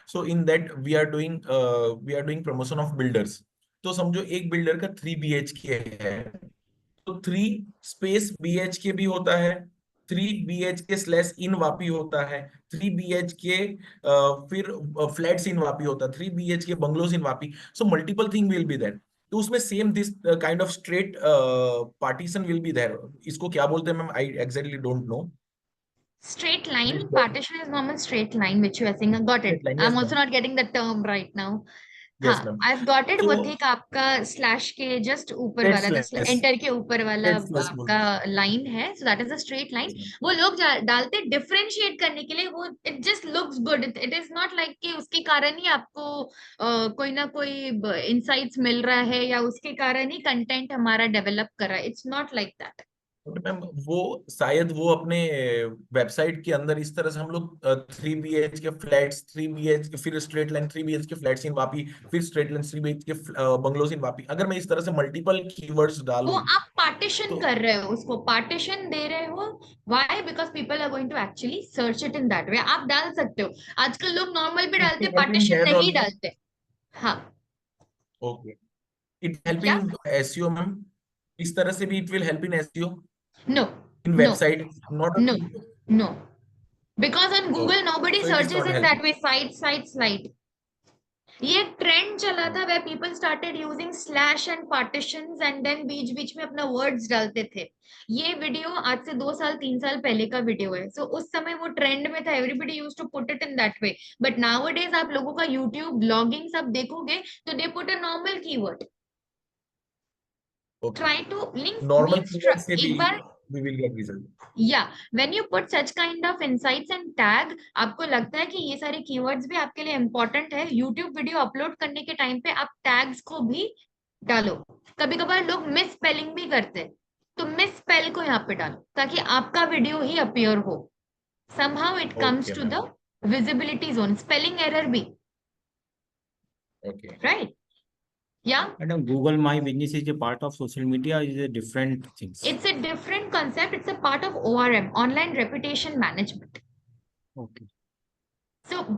So in that we are doing promotion of builders. तो समझो एक builder का 3 BHK है, तो 3 स्पेस BHK भी होता है, 3 BHK/इन वापी होता है, 3 BHK फिर फ्लैट्स इन वापी होता है, 3 BHK bungalows in Vapi. So multiple thing will be there. तो उसमें same this kind of straight partition will be there. इसको क्या बोलते हैं ma'am? I exactly don't know. Straight line partition is normal straight line which you are saying. Got it. Straight line, I'm yes also ma'am. not getting the term right now. Yes हाँ, ma'am. I've got it. So वो ठीक आपका slash के just ऊपर dead वाला, slash, enter के ऊपर वाला dead slash आपका लाइन है. So that is a straight line. yes ma'am. वो लोग डालते डिफरेंशिएट करने के लिए. वो it just looks good. It is not like कि उसके कारण ही आपको कोई ना कोई इंसाइट्स मिल रहा है या उसके कारण ही कंटेंट हमारा डेवलप कर रहा है. It's not like that. Ma'am वो शायद वो अपने वेबसाइट के अंदर इस तरह से हम लोग 3 BHK फ्लैट्स, 3 BHK फिर स्ट्रेट लाइन, 3 BHK फ्लैट्स इन वापी, फिर straight line 3 BHK bungalows in Vapi, अगर मैं इस तरह से मल्टीपल कीवर्ड्स वो डालूं आप पार्टीशन तो कर रहे हो, उसको पार्टीशन दे रहे हो. Why? Because people are going to actually search it in that way. आप डाल सकते हो. आजकल लोग नॉर्मल भी डालते, पार्टीशन नहीं डालते. हाँ. ओके. इट हेल्प क्या? इन एसईओ मैम? इस तरह से भी it will help in SEO No, in no, website, not no, no. Because on Google, nobody so it is searches not in helping. that way. Site, slide. ये trend चला था where people started using slash and partitions and then बीच बीच में अपना words डालते थे. ये video आज से 2 साल 3 साल पहले का वीडियो है. सो उस समय वो ट्रेंड में था. Everybody used to put it in that way. But nowadays आप लोगों का यूट्यूब ब्लॉगिंग सब देखोगे तो they put a normal keyword. Okay. Try to link normal means keyword से भी एक बार. we will get result. Yeah, when you put such kind of insights and tag, आपको लगता है कि ये सारे keywords भी आपके लिए important है. YouTube वीडियो अपलोड करने के टाइम पे आप tags को भी डालो. कभी कभार लोग मिस स्पेलिंग भी करते हैं, तो मिस स्पेल को यहाँ पे डालो ताकि आपका वीडियो ही अपीयर हो. Somehow it comes Okay, to the visibility zone. Spelling error भी, Okay. right? Yeah. Madam, Google My Business is a part of social media, is a different things. It's a different concept. It's a part of ORM, online reputation management. Okay.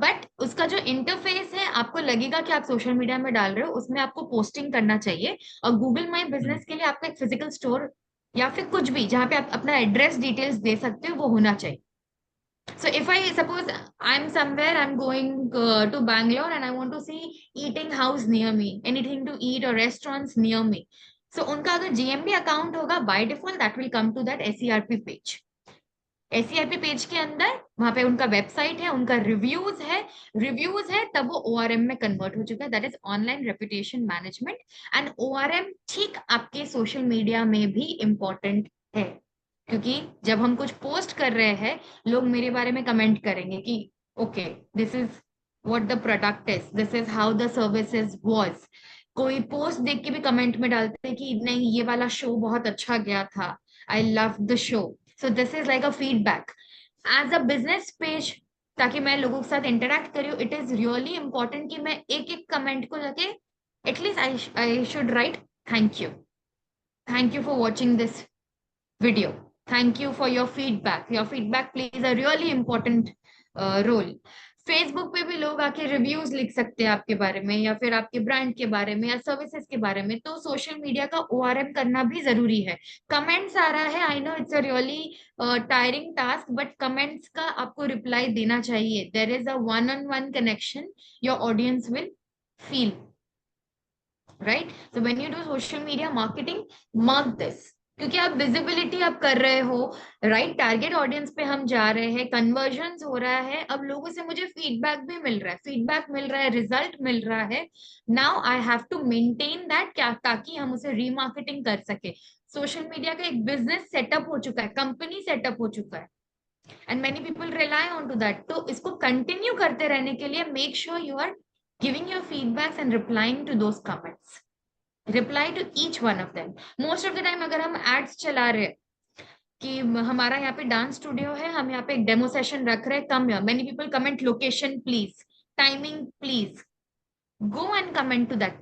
But उसका जो interface है, आपको लगेगा कि आप social media में डाल रहे हो, उसमें आपको पोस्टिंग करना चाहिए. और गूगल माई बिजनेस के लिए आपका एक फिजिकल स्टोर या फिर कुछ भी जहाँ पे आप अपना एड्रेस डिटेल्स दे सकते हो, वो होना चाहिए. So if I suppose I'm somewhere, I'm going to Bangalore and I want to see eating house near me, anything to eat or restaurants near me. So उनका अगर GMB account होगा, by default that will come to that SERP page. SERP page के अंदर वहां पे उनका website है, उनका रिव्यूज है, तब वो ORM में कन्वर्ट हो चुका है. That is online reputation management. And ORM ठीक आपके सोशल मीडिया में भी इम्पोर्टेंट है, क्योंकि जब हम कुछ पोस्ट कर रहे हैं, लोग मेरे बारे में कमेंट करेंगे कि okay, this is what the product is, this is how the services was. कोई पोस्ट देख के भी कमेंट में डालते हैं कि नहीं, ये वाला शो बहुत अच्छा गया था, I love the show. So this is like a feedback as a business page. ताकि मैं लोगों के साथ इंटरेक्ट करूं, इट इज रियली इंपॉर्टेंट कि मैं एक एक कमेंट को जाके at least I should write thank you for watching this video, thank you for your feedback plays a really important role. Facebook पे भी लोग आके रिव्यूज लिख सकते हैं आपके बारे में, या फिर आपके ब्रांड के बारे में या सर्विसेज के बारे में. तो सोशल मीडिया का ORM करना भी जरूरी है. कमेंट्स आ रहा है, I know it's a really tiring task, but comments का आपको रिप्लाई देना चाहिए. There is a one-on-one connection your audience will feel, right? So when you do social media marketing, mark this, क्योंकि आप विजिबिलिटी आप कर रहे हो, राइट? टारगेट ऑडियंस पे हम जा रहे हैं, कन्वर्जन हो रहा है, अब लोगों से मुझे फीडबैक भी मिल रहा है, रिजल्ट मिल रहा है. Now I have to maintain that, क्या, ताकि हम उसे रीमार्केटिंग कर सके. सोशल मीडिया का एक बिजनेस सेटअप हो चुका है, कंपनी सेटअप हो चुका है, and many people rely on to that. तो इसको कंटिन्यू करते रहने के लिए make sure you are giving your feedbacks and replying to those comments. Reply to each one of them. Most of the time अगर हम एड्स चला रहे कि हमारा यहाँ पे डांस स्टूडियो है, हम यहाँ पे एक डेमो सेशन रख रहे हैं, कम या many people comment location please, timing please, go and comment to that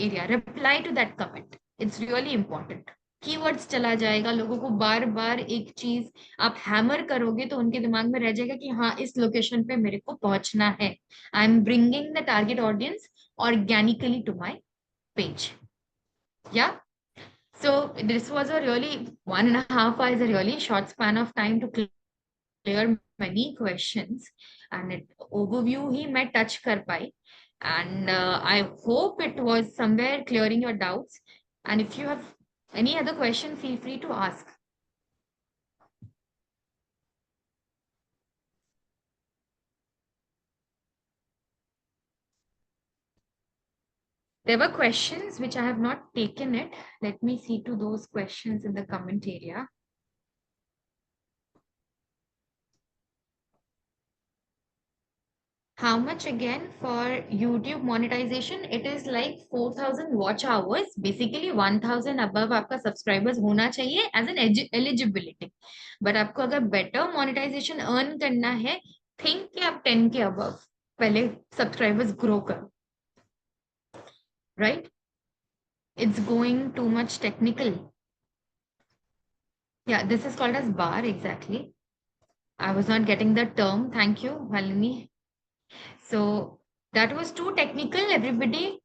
area, reply to that comment. It's really important. Keywords चला जाएगा, लोगों को बार बार एक चीज आप हैमर करोगे तो उनके दिमाग में रह जाएगा कि हाँ इस लोकेशन पे मेरे को पहुंचना है. I am bringing the target audience organically to my page. या so this was a really 1.5 hours, a really short span of time to clear many questions, and it overview ही मैं touch कर पाई, and I hope it was somewhere clearing your doubts, and if you have any other question feel free to ask. There were questions which I have not taken it. Let me see to those questions in the comment area. How much again for YouTube monetization? It is like 4,000 watch hours. Basically 1,000 above आपका subscribers होना चाहिए as an eligibility. But आपको अगर better monetization earn करना है, think कि आप 10 के above पहले subscribers grow करो. Right? It's going too much technical. Yeah, this is called as bar exactly. I was not getting the term. Thank you, Valini. So that was too technical, everybody.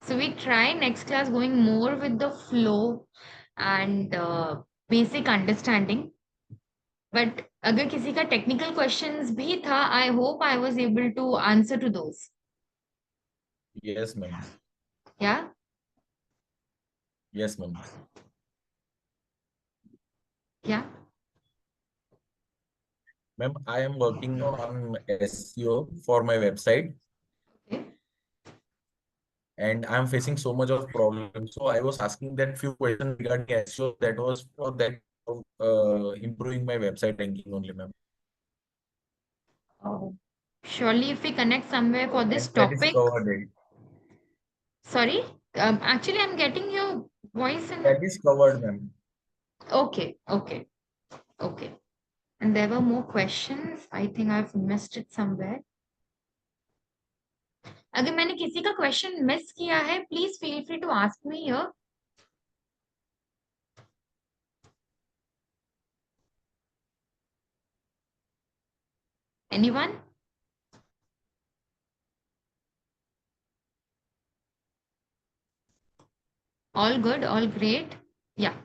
So we try next class going more with the flow and basic understanding. But अगर किसी का technical questions भी था, I hope I was able to answer to those. Yes, ma'am. Yeah. Yes, ma'am. Yeah. Ma'am, I am working on SEO for my website. Okay. And I'm facing so much of problems. So I was asking that few questions regarding SEO. That was for that improving my website ranking only, ma'am. Oh. Surely, if we connect somewhere for this That is topic. covered. Sorry. Actually, I'm getting your voice in. That is covered, ma'am. Okay. Okay. Okay. And there were more questions. I think I've missed it somewhere. अगर मैंने किसी का question miss किया है, please feel free to ask me here. Anyone? All good, all great. Yeah.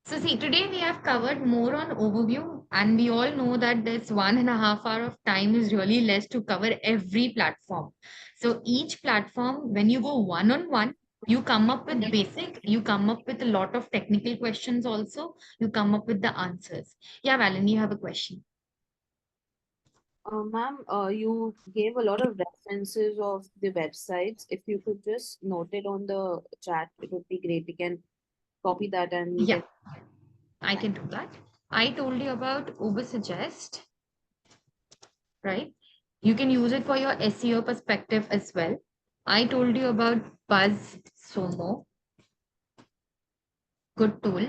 So see, today we have covered more on overview, and we all know that this 1.5 hour of time is really less to cover every platform. So each platform, when you go one-on-one, you come up with basic, you come up with a lot of technical questions also, you come up with the answers. Yeah, Valin, you have a question. Ma'am, you gave a lot of references of the websites. If you could just note it on the chat, it would be great. We can copy that and we Yeah, can. I can do that. I told you about Ubersuggest, right? You can use it for your SEO perspective as well. I told you about BuzzSumo, good tool.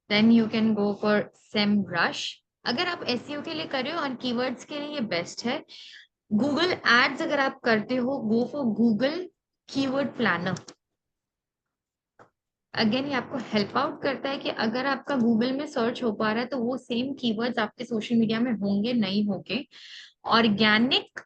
Then you can go for SEMrush. अगर आप SEO के लिए कर रहे हो और keywords के लिए ये best है. Google Ads अगर आप करते हो, go for Google Keyword Planner. Again ये आपको हेल्प आउट करता है कि अगर आपका गूगल में सर्च हो पा रहा है तो वो सेम कीवर्ड्स आपके सोशल मीडिया में होंगे नहीं होंगे. ऑर्गेनिक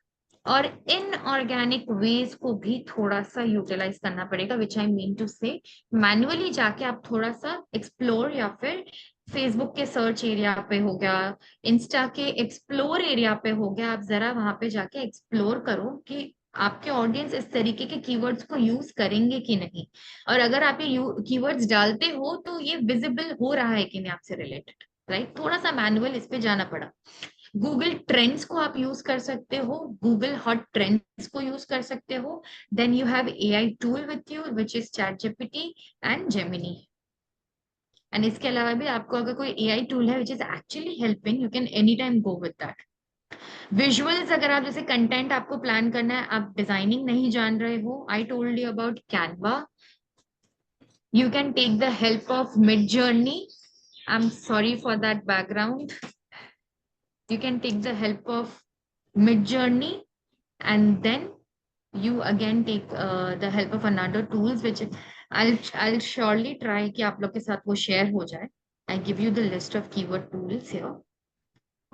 और इनऑर्गेनिक वेज को भी थोड़ा सा यूटिलाइज करना पड़ेगा, विच आई मीन टू से मैन्युअली जाके आप थोड़ा सा एक्सप्लोर, या फिर फेसबुक के सर्च एरिया पे हो गया, इंस्टा के एक्सप्लोर एरिया पे हो गया, आप जरा वहां पे जाके एक्सप्लोर करो कि आपके ऑडियंस इस तरीके के कीवर्ड्स को यूज करेंगे कि नहीं, और अगर आप ये कीवर्ड्स डालते हो तो ये विजिबल हो रहा है कि नहीं आपसे रिलेटेड, राइट. थोड़ा सा मैनुअल इस पे जाना पड़ा. गूगल ट्रेंड्स को आप यूज कर सकते हो, गूगल हॉट ट्रेंड्स को यूज कर सकते हो. Then you have AI tool with you which is ChatGPT and Gemini. And इसके अलावा भी आपको अगर कोई एआई टूल है which is actually helping, you can any time go with that. Visuals अगर आप जैसे कंटेंट आपको प्लान करना है, आप डिजाइनिंग नहीं जान रहे हो, I told you about Canva. You can take the help of Midjourney. I'm sorry for that background. You can take the help of Midjourney, and then you again take the help of another tools which I'll surely try कि आप लोग के साथ वो share हो जाए. I give you the list of keyword tools here.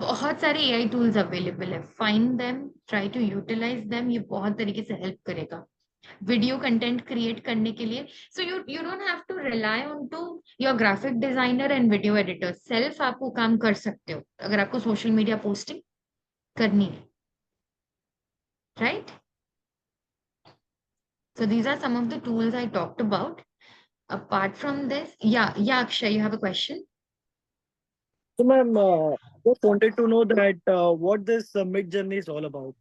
बहुत सारे AI tools available है. Find them, try to utilize them. ये बहुत तरीके से help करेगा. वीडियो कंटेंट क्रिएट करने के लिए. So you don't have to rely on to your graphic designer and video editor. Self आप वो काम कर सकते हो अगर आपको सोशल मीडिया पोस्टिंग करनी है, right? So these are some of the tools I talked about. Apart from this, yeah, Akshay, you have a question? So, ma'am, just wanted to know that what this Mid Journey is all about.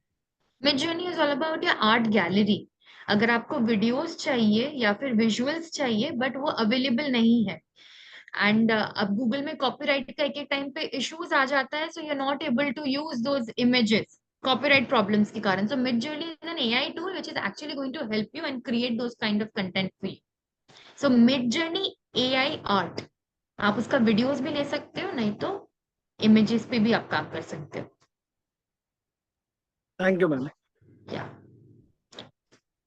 Mid Journey is all about your art gallery. अगर आपको videos चाहिए या फिर visuals चाहिए but वो available नहीं है, and अब गूगल में कॉपीराइट का एक टाइम पे इश्यूज आ जाता है, so you are not able to use those images copyright problems के कारण. So Midjourney is an AI tool which is actually going to help you and create those kind of content for you. So Midjourney AI art, आप उसका videos भी ले सकते हो, नहीं तो इमेजेस पे भी आप काम कर सकते हो. Thank you, ma'am. Yeah.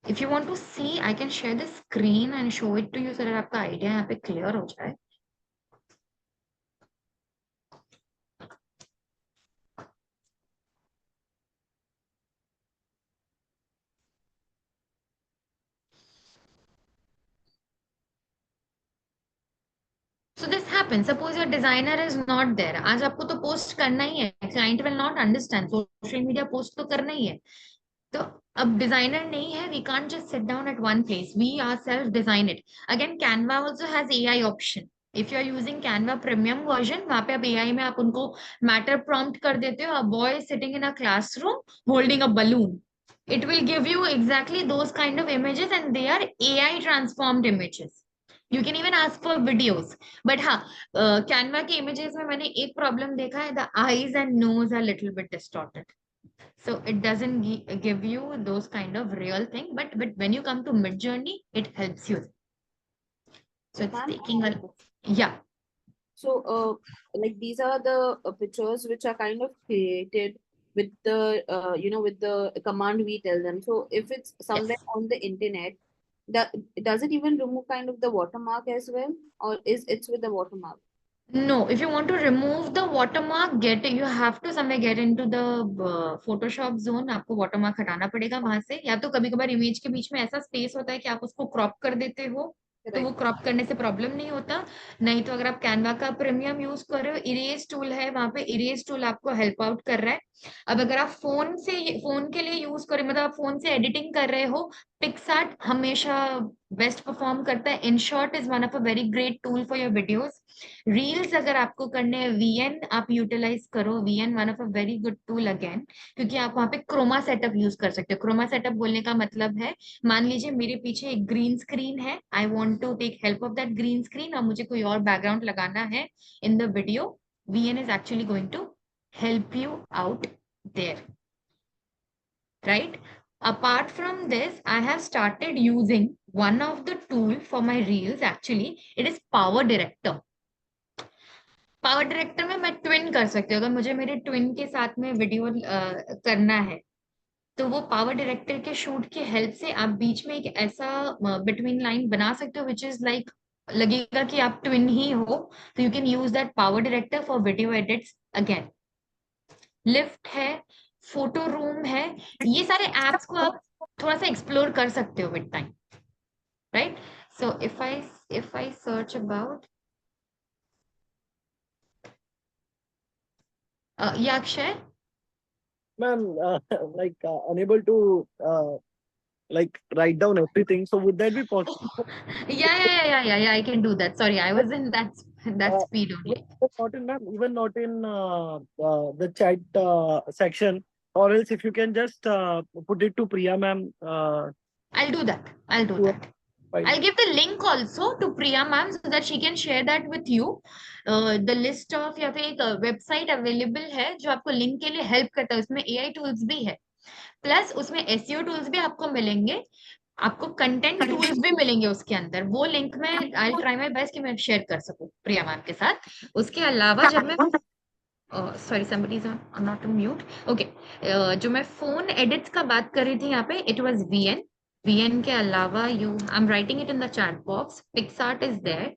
If you want to see, I can share the screen and show it to you so that आपका आइडिया यहाँ पे क्लियर हो जाए. So this happens. Suppose your designer is not there. आज आपको तो post करना ही है. Client will not understand. Social media post तो करना ही है. तो अब डिजाइनर नहीं है. We can't just sit down at one place. We ourselves design it. Again, Canva also has AI option. If you are using Canva premium version, वहाँ पे आप AI में आप उनको matter prompt कर देते हो. A boy is sitting in a classroom holding a balloon. It will give you exactly those kind of images, and they are AI transformed images. You can even ask for videos. But हाँ, Canva के images में मैंने एक problem देखा है. The eyes and nose are little bit distorted. So it doesn't give you those kind of real thing. But when you come to Midjourney, it helps you. So it's Ma'am, taking a, yeah. So, like these are the pictures which are kind of created with the, with the command we tell them. So if it's somewhere on the internet, does it even remove kind of the watermark as well, or it's with the watermark? No, if you want to remove the watermark, you have to somewhere get into the Photoshop zone. आपको watermark हटाना पड़ेगा वहां से, या तो कभी कभार image के बीच में ऐसा स्पेस होता है कि आप उसको क्रॉप कर देते हो, तो वो क्रॉप करने से प्रॉब्लम नहीं होता. नहीं तो अगर आप कैनवा का प्रीमियम यूज कर रहे हो, इरेज टूल है वहां पे, इरेज टूल आपको हेल्प आउट कर रहा है. अब अगर आप फोन के लिए यूज करें, मतलब आप फोन से एडिटिंग कर रहे हो, पिक्सआर्ट हमेशा बेस्ट परफॉर्म करता है. InShot is one of a very great tool for your videos. Reels अगर आपको करने हैं, वीएन आप यूटिलाइज करो. VN one of a very good tool again, क्योंकि आप वहां पे क्रोमा सेटअप यूज कर सकते हो. क्रोमा सेटअप बोलने का मतलब है, मान लीजिए मेरे पीछे एक ग्रीन स्क्रीन है, I want to take help of that green screen, और मुझे कोई और बैकग्राउंड लगाना है in the video. VN is actually going to help you out there, right? Apart from this, I have started using one of the tool for my reels. Actually, it is Power Director. Power director में मैं twin कर सकती हूँ. अगर मुझे मेरे twin के साथ में वीडियो करना है, तो वो पावर डायरेक्टर के शूट की हेल्प से आप बीच में एक ऐसा बिटवीन लाइन बना सकते हो विच इज लाइक लगेगा कि आप ट्विन ही हो. तो you can use that power director for video edits. Again lift है, फोटो रूम है, ये सारे एप्स को आप थोड़ा सा एक्सप्लोर कर सकते हो with time, right? So if I search about yeah, Akshay? Ma'am, unable to write down everything. So would that be possible? Yeah, I can do that. Sorry, I was in that speed only. Not in, ma'am, even not in the chat section, or else if you can just put it to Priya, ma'am. I'll do that. Fine. I'll give the link also to Priya ma'am so that she can share that with you. The list of या फिर एक website available है जो आपको link के लिए help करता है. उसमें AI टूल्स भी है, प्लस उसमें SEO टूल्स भी आपको मिलेंगे, आपको कंटेंट टूल्स भी मिलेंगे उसके अंदर. वो लिंक में आई ट्राई माय बेस्ट कि मैं शेयर कर सकूं प्रिया मैम के साथ. उसके अलावा जब मैं sorry somebody's on not on mute. Okay. जो मैं फोन एडिट्स का बात कर रही थी यहाँ पे, it was VN. VN के अलावा I'm writing it in the chat box. PicsArt is there.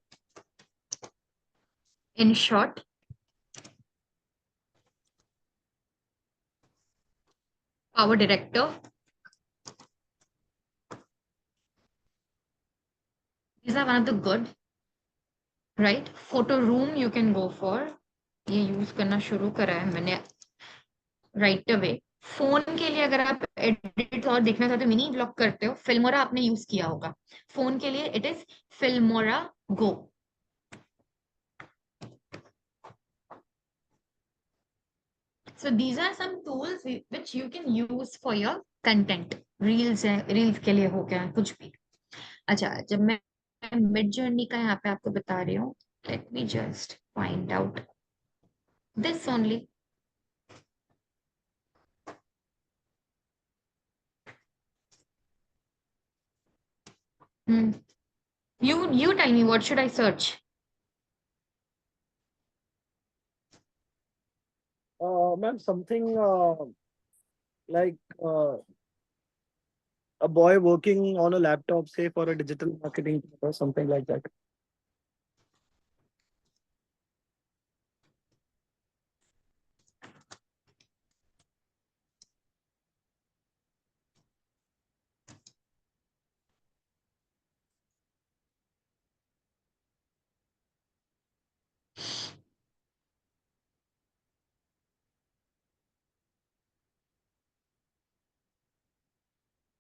InShot. Power Director. These are one of the good, right? Photo Room you can go for. ये यूज करना शुरू करा है मैंने right away. Phone के लिए अगर आप एडिट और देखना चाहते हो, मिनी ब्लॉग करते हो, फिल्मोरा आपने यूज किया होगा. फोन के लिए it is Filmora go. So these are some tools which you can use for your content. Reels है, रील्स के लिए हो गया कुछ भी. अच्छा, जब मैं मिड जर्नी का यहाँ पे आपको बता रही हूँ, let me just find out this only. You tell me, what should I search? Ma'am, something like a boy working on a laptop, say for a digital marketing or something like that.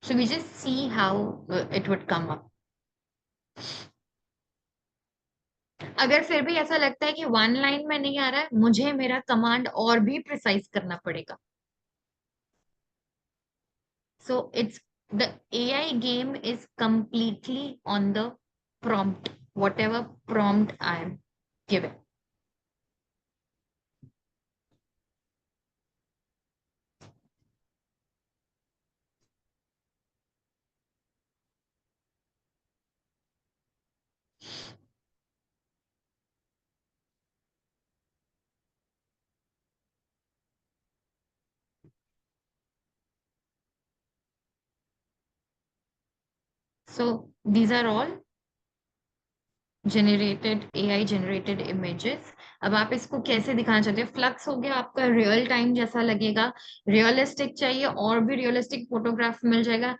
So we just see how it would come up. अगर फिर भी ऐसा लगता है कि one line में नहीं आ रहा है, मुझे मेरा कमांड और भी प्रिसाइज करना पड़ेगा. So it's the AI game is completely on the prompt, whatever prompt I am given. So these are all generated AI generated images. अब आप इसको कैसे दिखाना चाहते हो? फ्लक्स हो गया आपका, रियल टाइम जैसा लगेगा. रियलिस्टिक चाहिए और भी रियलिस्टिक फोटोग्राफ मिल जाएगा.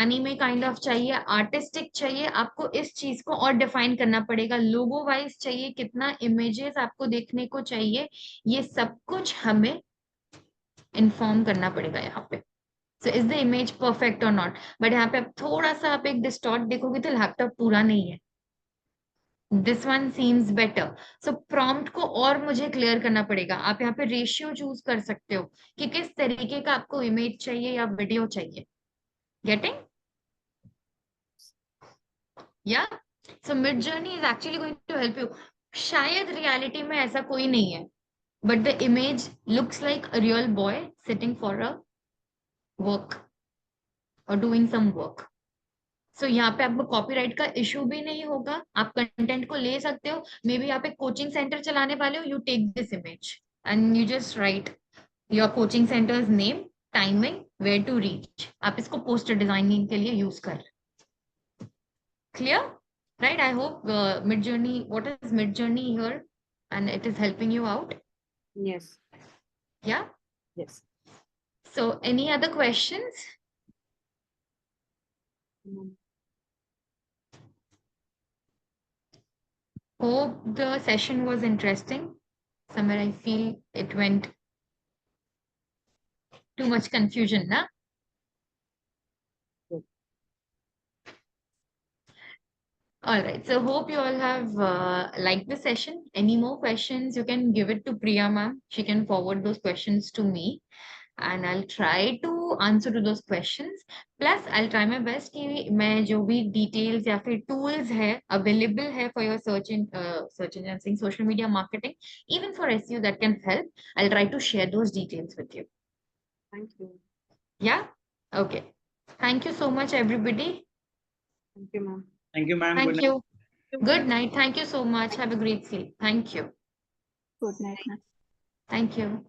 एनिमे काइंड ऑफ चाहिए, आर्टिस्टिक चाहिए, आपको इस चीज को और डिफाइन करना पड़ेगा. लोगो वाइज चाहिए, कितना इमेजेस आपको देखने को चाहिए, ये सब कुछ हमें इन्फॉर्म करना पड़ेगा यहाँ पे. So is the image perfect or not? But यहाँ पे आप थोड़ा सा आप एक डिस्टॉर्ट देखोगे तो लैपटॉप पूरा नहीं है. This one seems better. So prompt को और मुझे क्लियर करना पड़ेगा. आप यहाँ पे रेशियो चूज कर सकते हो कि किस तरीके का आपको इमेज चाहिए या वीडियो चाहिए. गेटिंग? या so Midjourney is actually going to help you. शायद रियलिटी में ऐसा कोई नहीं है, but the image looks like a real boy sitting for a work और डूइंग सम वर्क. सो यहाँ पे आपको कॉपीराइट का इशू भी नहीं होगा. आप कंटेंट को ले सकते हो. मे बी आप एक कोचिंग सेंटर चलाने वाले हो, you take this image and you just write your coaching centre's name, timing, where to reach. आप इसको पोस्टर डिजाइनिंग के लिए यूज कर. Clear? Right? I hope Midjourney, what is Midjourney here and it is helping you out. Yes. Yeah? Yes. So any other questions? Hope the session was interesting. Somewhere I feel it went too much confusion, na? All right. So hope you all have liked the session. Any more questions, you can give it to Priya ma'am. She can forward those questions to me and I'll try to answer to those questions. Plus I'll try my best कि मैं जो भी details या फिर tools है available है for your search engine saying social media marketing, even for SEO that can help, I'll try to share those details with you. Thank you. Yeah? Okay. Thank you so much, everybody. Thank you, ma'am. Thank you, ma'am. Thank you. Good night. Thank you so much. Have a great sleep. Thank you. Good night, ma'am. Thank you.